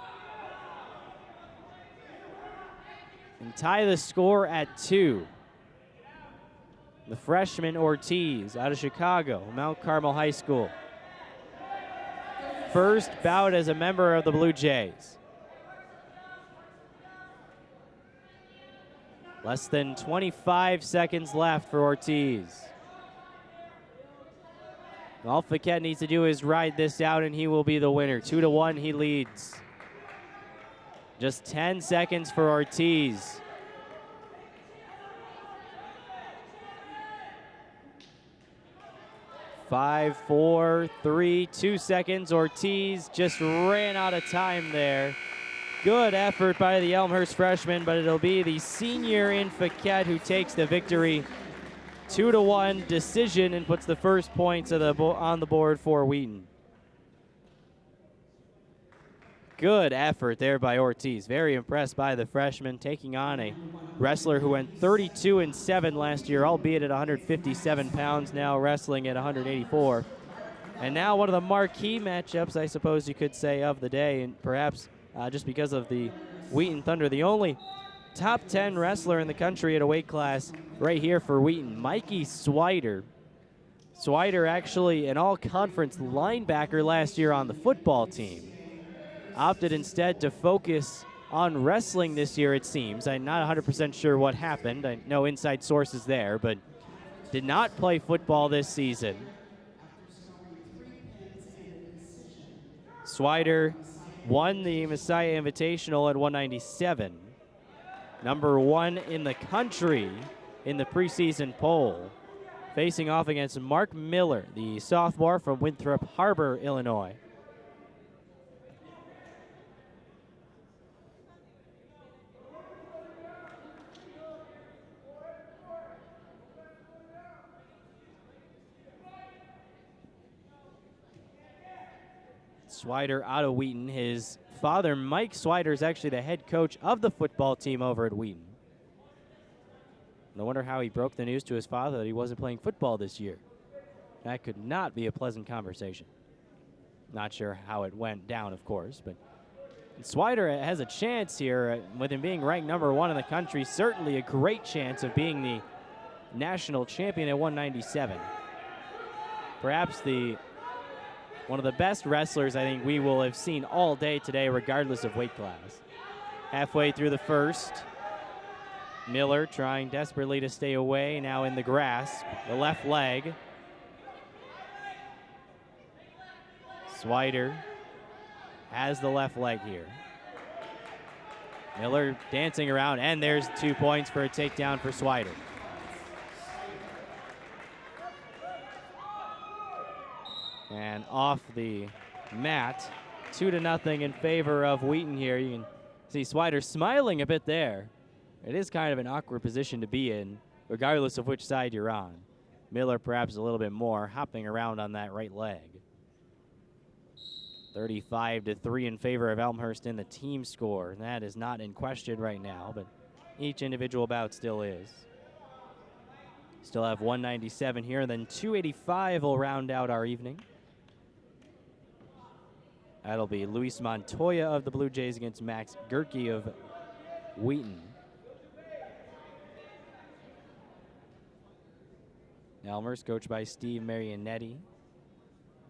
and tie the score at 2. The freshman Ortiz out of Chicago, Mount Carmel High School. First bout as a member of the Blue Jays. Less than 25 seconds left for Ortiz. All Fiquette needs to do is ride this out and he will be the winner. 2-1, he leads. Just 10 seconds for Ortiz. Five, 4, 3, 2 seconds. Ortiz just ran out of time there. Good effort by the Elmhurst freshman, but it'll be the senior in Fiquette who takes the victory. 2-1 decision and puts the first points on the board for Wheaton. Good effort there by Ortiz. Very impressed by the freshman, taking on a wrestler who went 32-7 last year, albeit at 157 pounds, now wrestling at 184. And now one of the marquee matchups, I suppose you could say, of the day, and perhaps just because of the Wheaton Thunder, the only top 10 wrestler in the country at a weight class right here for Wheaton, Mikey Swider. Swider actually an all-conference linebacker last year on the football team. Opted instead to focus on wrestling this year, it seems. I'm not 100% sure what happened. I know inside sources there, but did not play football this season. Swider won the Messiah Invitational at 197. Number 1 in the country in the preseason poll. Facing off against Mark Miller, the sophomore from Winthrop Harbor, Illinois. Swider out of Wheaton. His father, Mike Swider, is actually the head coach of the football team over at Wheaton. No wonder how he broke the news to his father that he wasn't playing football this year. That could not be a pleasant conversation. Not sure how it went down, of course, but Swider has a chance here with him being ranked number 1 in the country. Certainly a great chance of being the national champion at 197. Perhaps one of the best wrestlers I think we will have seen all day today, regardless of weight class. Halfway through the first, Miller trying desperately to stay away, now in the grasp, the left leg. Swider has the left leg here. Miller dancing around, and there's 2 points for a takedown for Swider. And off the mat, 2-0 in favor of Wheaton here. You can see Swider smiling a bit there. It is kind of an awkward position to be in, regardless of which side you're on. Miller perhaps a little bit more, hopping around on that right leg. 35-3 in favor of Elmhurst in the team score. That is not in question right now, but each individual bout still is. Still have 197 here, and then 285 will round out our evening. That'll be Luis Montoya of the Blue Jays against Max Gerke of Wheaton. Elmhurst coached by Steve Marianetti,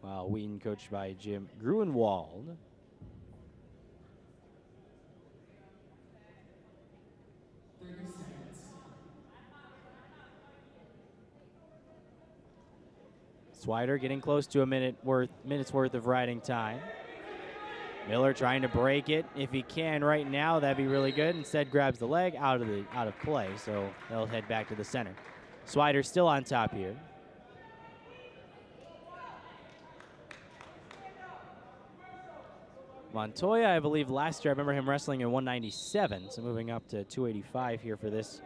while Wheaton coached by Jim Gruenwald. Swider getting close to a minute's worth of riding time. Miller trying to break it if he can right now. That'd be really good. Instead grabs the leg out of play, so they'll head back to the center. Swider still on top here. Montoya, I believe last year, I remember him wrestling in 197, so moving up to 285 here for this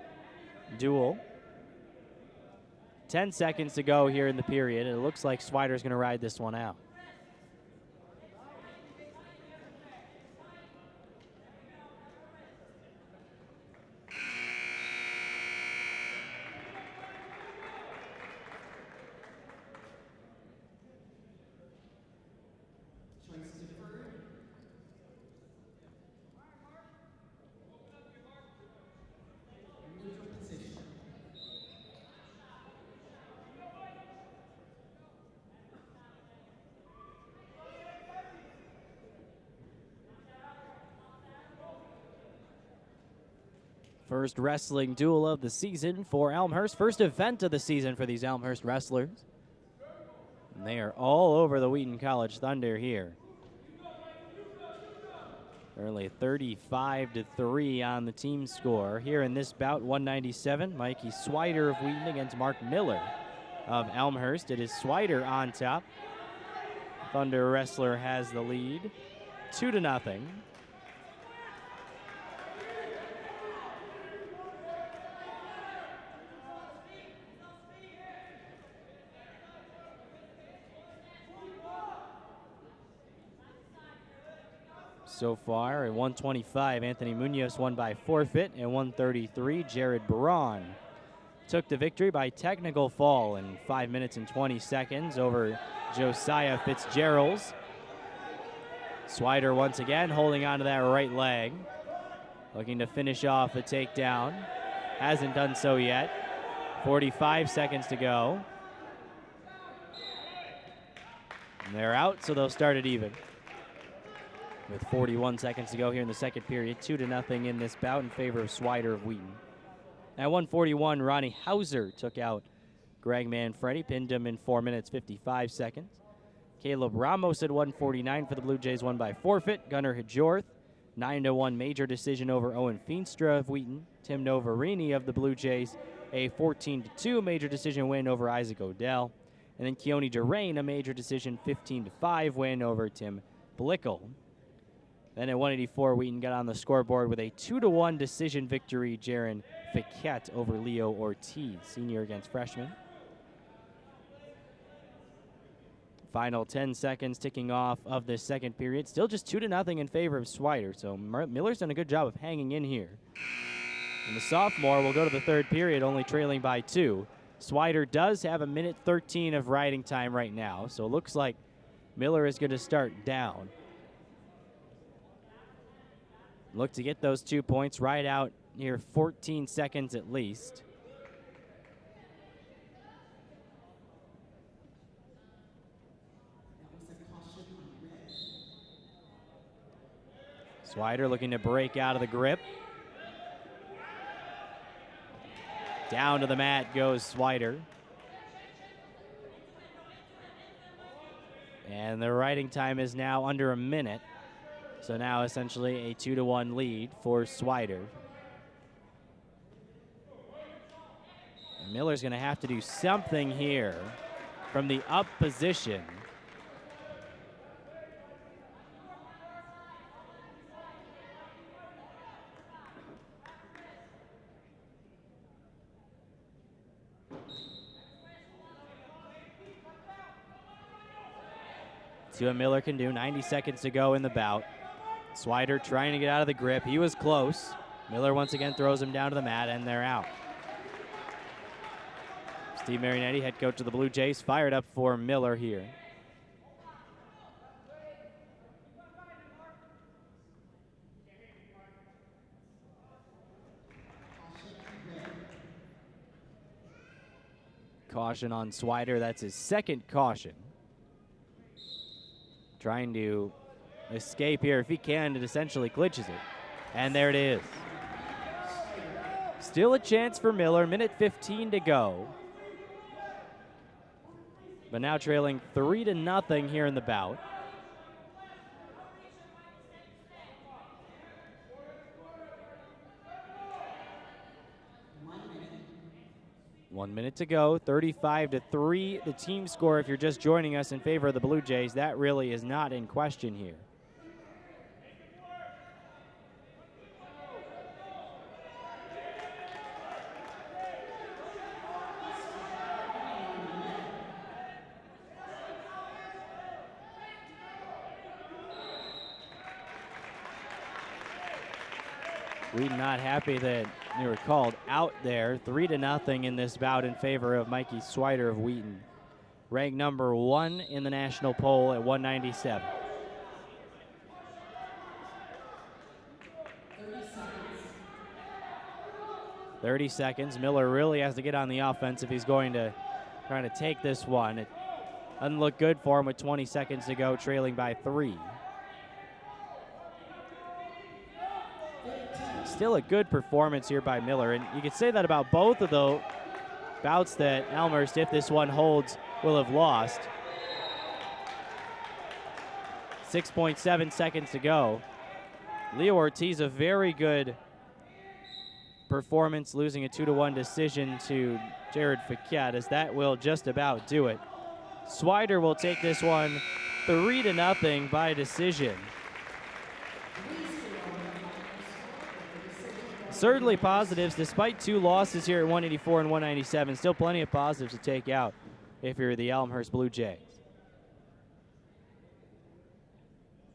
duel. 10 seconds to go here in the period. It looks like Swider's going to ride this one out. First wrestling duel of the season for Elmhurst. First event of the season for these Elmhurst wrestlers. And they are all over the Wheaton College Thunder here. Early 35-3 on the team score. Here in this bout, 197, Mikey Swider of Wheaton against Mark Miller of Elmhurst. It is Swider on top. Thunder wrestler has the lead, 2-0. So far, at 125, Anthony Munoz won by forfeit. At 133, Jared Braun took the victory by technical fall in 5 minutes and 20 seconds over Josiah Fitzgerald's. Swider once again holding on to that right leg, looking to finish off a takedown. Hasn't done so yet. 45 seconds to go. And they're out, so they'll start it even. With 41 seconds to go here in the second period, 2-0 in this bout in favor of Swider of Wheaton. At 141, Ronnie Hauser took out Greg Manfredi, pinned him in 4 minutes, 55 seconds. Caleb Ramos at 149 for the Blue Jays, won by forfeit. Gunnar Hajorth, 9-1 major decision over Owen Feenstra of Wheaton. Tim Novarini of the Blue Jays, a 14-2 major decision win over Isaac Odell. And then Keone Durain, a major decision 15-5 win over Tim Blickel. Then at 184, Wheaton got on the scoreboard with a 2-1 decision victory, Jaron Fiquette over Leo Ortiz, senior against freshman. Final 10 seconds ticking off of this second period. Still just 2-0 in favor of Swider, so Miller's done a good job of hanging in here. And the sophomore will go to the third period, only trailing by 2. Swider does have a minute 13 of riding time right now, so it looks like Miller is going to start down. Look to get those 2 points right out here, 14 seconds at least. Swider looking to break out of the grip. Down to the mat goes Swider. And the riding time is now under a minute. So now essentially a 2-1 lead for Swider. And Miller's going to have to do something here from the up position. See what Miller can do. 90 seconds to go in the bout. Swider trying to get out of the grip. He was close. Miller once again throws him down to the mat, and they're out. Steve Marinetti, head coach of the Blue Jays, fired up for Miller here. Caution on Swider. That's his second caution. Trying to escape here. If he can, it essentially clinches it. And there it is. Still a chance for Miller. Minute 15 to go. But now trailing 3-0 here in the bout. One minute to go, 35-3, the team score if you're just joining us in favor of the Blue Jays. That really is not in question here. Wheaton not happy that they were called out there. 3-0 in this bout in favor of Mikey Swider of Wheaton. Ranked number 1 in the national poll at 197. 30 seconds. Miller really has to get on the offense if he's going to try to take this one. It doesn't look good for him with 20 seconds to go, trailing by 3. Still a good performance here by Miller, and you could say that about both of the bouts that Elmhurst, if this one holds, will have lost. 6.7 seconds to go. Leo Ortiz, a very good performance, losing a 2-1 decision to Jared Fiquette, as that will just about do it. Swider will take this one 3-0 by decision. Certainly positives, despite 2 losses here at 184 and 197. Still plenty of positives to take out if you're the Elmhurst Blue Jays.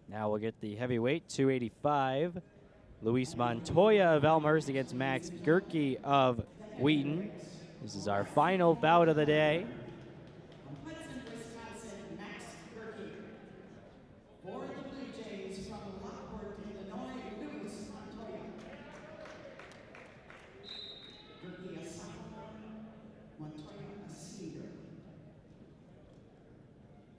Now we'll get the heavyweight, 285. Luis Montoya of Elmhurst against Max Gerke of Wheaton. This is our final bout of the day. From Hudson, Wisconsin, Max Gerke. For the Blue Jays from Lockport, Illinois, Luis Montoya. Gerke, a sophomore. Montoya, a senior.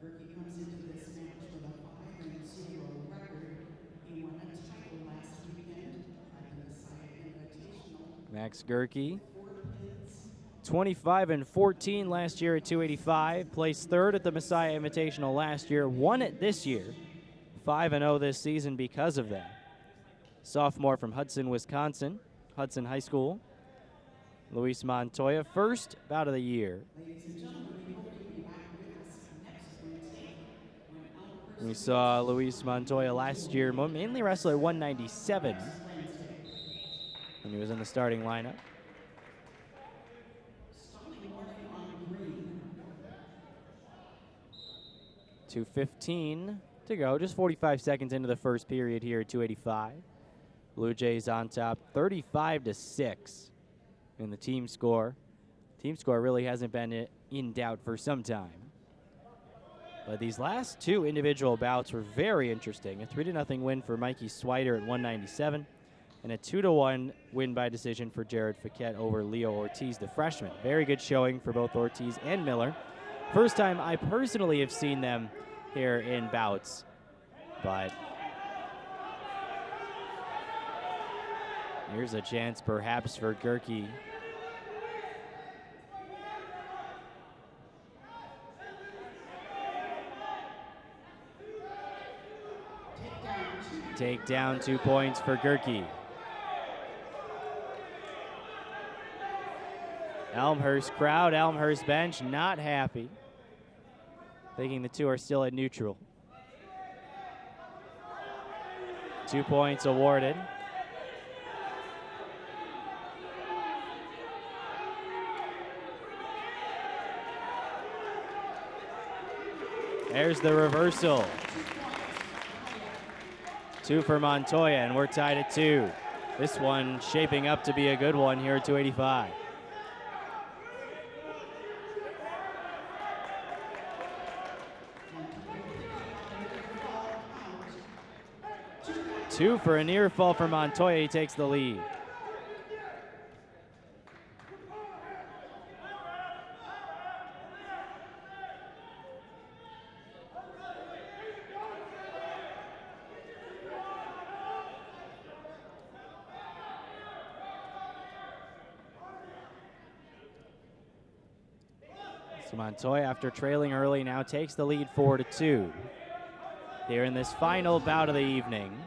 Gerke comes into this match with a 5-0 record. He won a title last weekend at the Messiah Invitational. Max Gerke, 4 pins. 25-14 last year at 285. Placed third at the Messiah Invitational last year. Won it this year. 5-0 this season because of that. Sophomore from Hudson, Wisconsin. Hudson High School. Luis Montoya, first bout of the year. Ladies and gentlemen, we hope you'll be back with us next Wednesday when Elmhurst We saw Luis Montoya last year mainly wrestle at 197 when he was in the starting lineup. Stalling warning on green. 2:15 to go, just 45 seconds into the first period here at 285. Blue Jays on top, 35-6 in the team score. Team score really hasn't been in doubt for some time. But these last two individual bouts were very interesting. A 3-0 win for Mikey Swider at 197, and a 2-1 win by decision for Jared Fiquette over Leo Ortiz, the freshman. Very good showing for both Ortiz and Miller. First time I personally have seen them here in bouts, but here's a chance perhaps for Gerke. Take down 2 points for Gerke. Elmhurst crowd, Elmhurst bench, not happy. Thinking the two are still at neutral. 2 points awarded. There's the reversal. 2 for Montoya, and we're tied at 2. This one shaping up to be a good one here at 285. Two for a near fall for Montoya. He takes the lead. So Montoya, after trailing early, now takes the lead 4-2. Here in this final bout of the evening.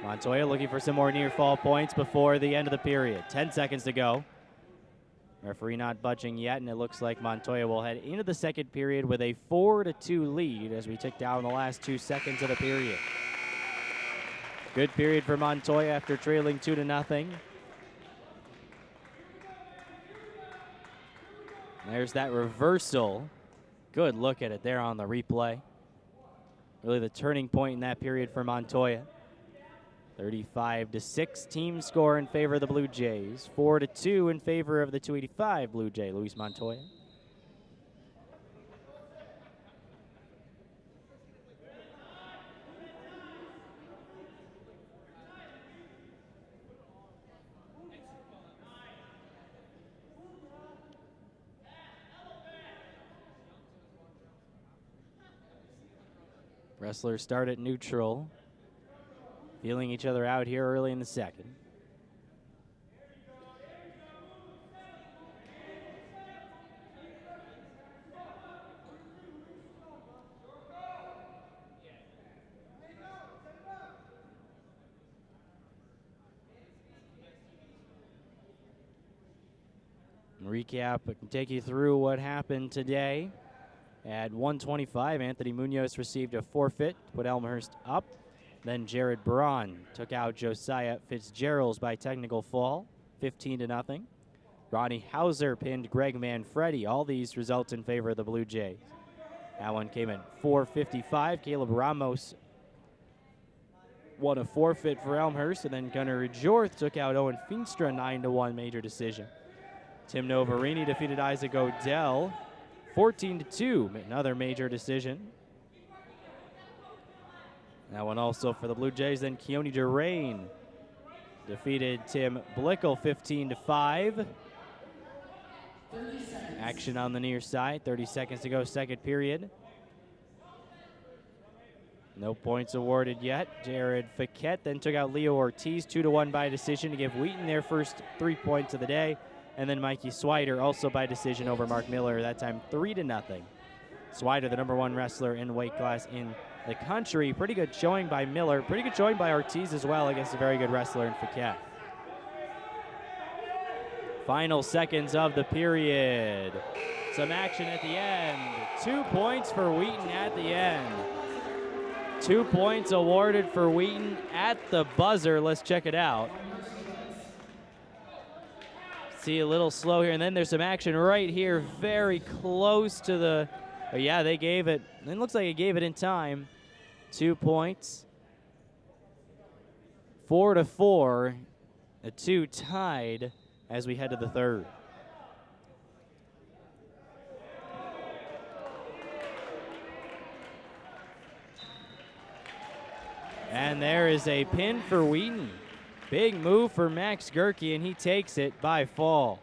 Montoya looking for some more near fall points before the end of the period. 10 seconds to go. Referee not budging yet, and it looks like Montoya will head into the second period with a 4-2 lead as we tick down the last 2 seconds of the period. Good period for Montoya after trailing 2-0. There's that reversal. Good look at it there on the replay. Really the turning point in that period for Montoya. 35-6 team score in favor of the Blue Jays. 4-2 in favor of the 285 Blue Jay, Luis Montoya. Wrestlers start at neutral. Feeling each other out here early in the second. Recap, I can take you through what happened today. At 125, Anthony Munoz received a forfeit to put Elmhurst up. Then Jared Braun took out Josiah Fitzgerald's by technical fall, 15-0. Ronnie Hauser pinned Greg Manfredi. All these results in favor of the Blue Jays. That one came at 4:55. Caleb Ramos won a forfeit for Elmhurst, and then Gunnar Jorth took out Owen Feenstra 9-1 major decision. Tim Novarini defeated Isaac Odell 14-2, another major decision. That one also for the Blue Jays. Then Keone Durain defeated Tim Blickel 15-5. Action on the near side, 30 seconds to go, second period. No points awarded yet. Jared Fiquette then took out Leo Ortiz 2-1 by decision to give Wheaton their first 3 points of the day. And then Mikey Swider also by decision over Mark Miller, that time 3-0. Swider, the #1 wrestler in weight class in the country. Pretty good showing by Miller. Pretty good showing by Ortiz as well against a very good wrestler in Fiquette. Final seconds of the period. Some action at the end. 2 points for Wheaton at the end. 2 points awarded for Wheaton at the buzzer. Let's check it out. See, a little slow here, and then there's some action right here, very close to the, oh yeah, they gave it. It looks like it gave it in time. 2 points. 4-4. The 2 tied as we head to the third. And there is a pin for Wheaton. Big move for Max Gerke, and he takes it by fall.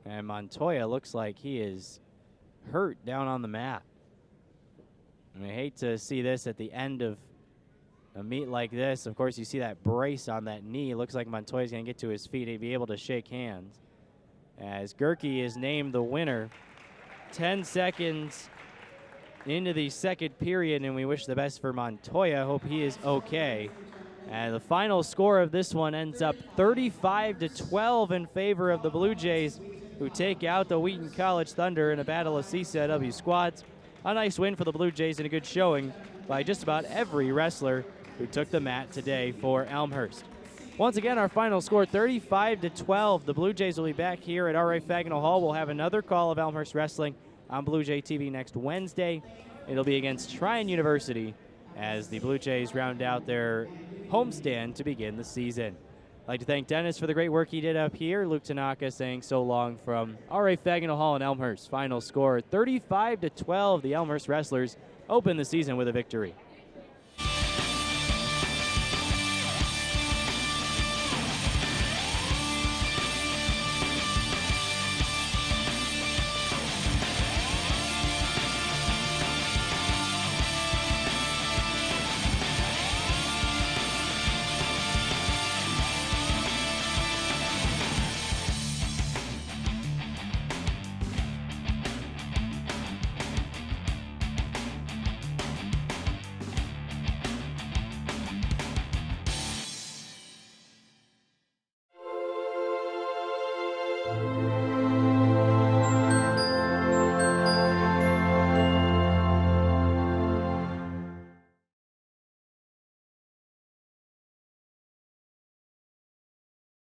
And Montoya looks like he is hurt down on the mat. And I hate to see this at the end of a meet like this. Of course, you see that brace on that knee. Looks like Montoya's going to get to his feet and be able to shake hands. As Gerke is named the winner. 10 seconds into the second period, and we wish the best for Montoya. Hope he is okay. And the final score of this one ends up 35-12 in favor of the Blue Jays, who take out the Wheaton College Thunder in a battle of CCW squads. A nice win for the Blue Jays and a good showing by just about every wrestler who took the mat today for Elmhurst. Once again, our final score, 35-12. The Blue Jays will be back here at R.A. Fagnall Hall. We'll have another call of Elmhurst Wrestling on Blue Jay TV next Wednesday. It'll be against Tryon University as the Blue Jays round out their homestand to begin the season. I'd like to thank Dennis for the great work he did up here. Luke Tanaka saying so long from R.A. Fagnall Hall in Elmhurst. Final score, 35-12. The Elmhurst Wrestlers open the season with a victory.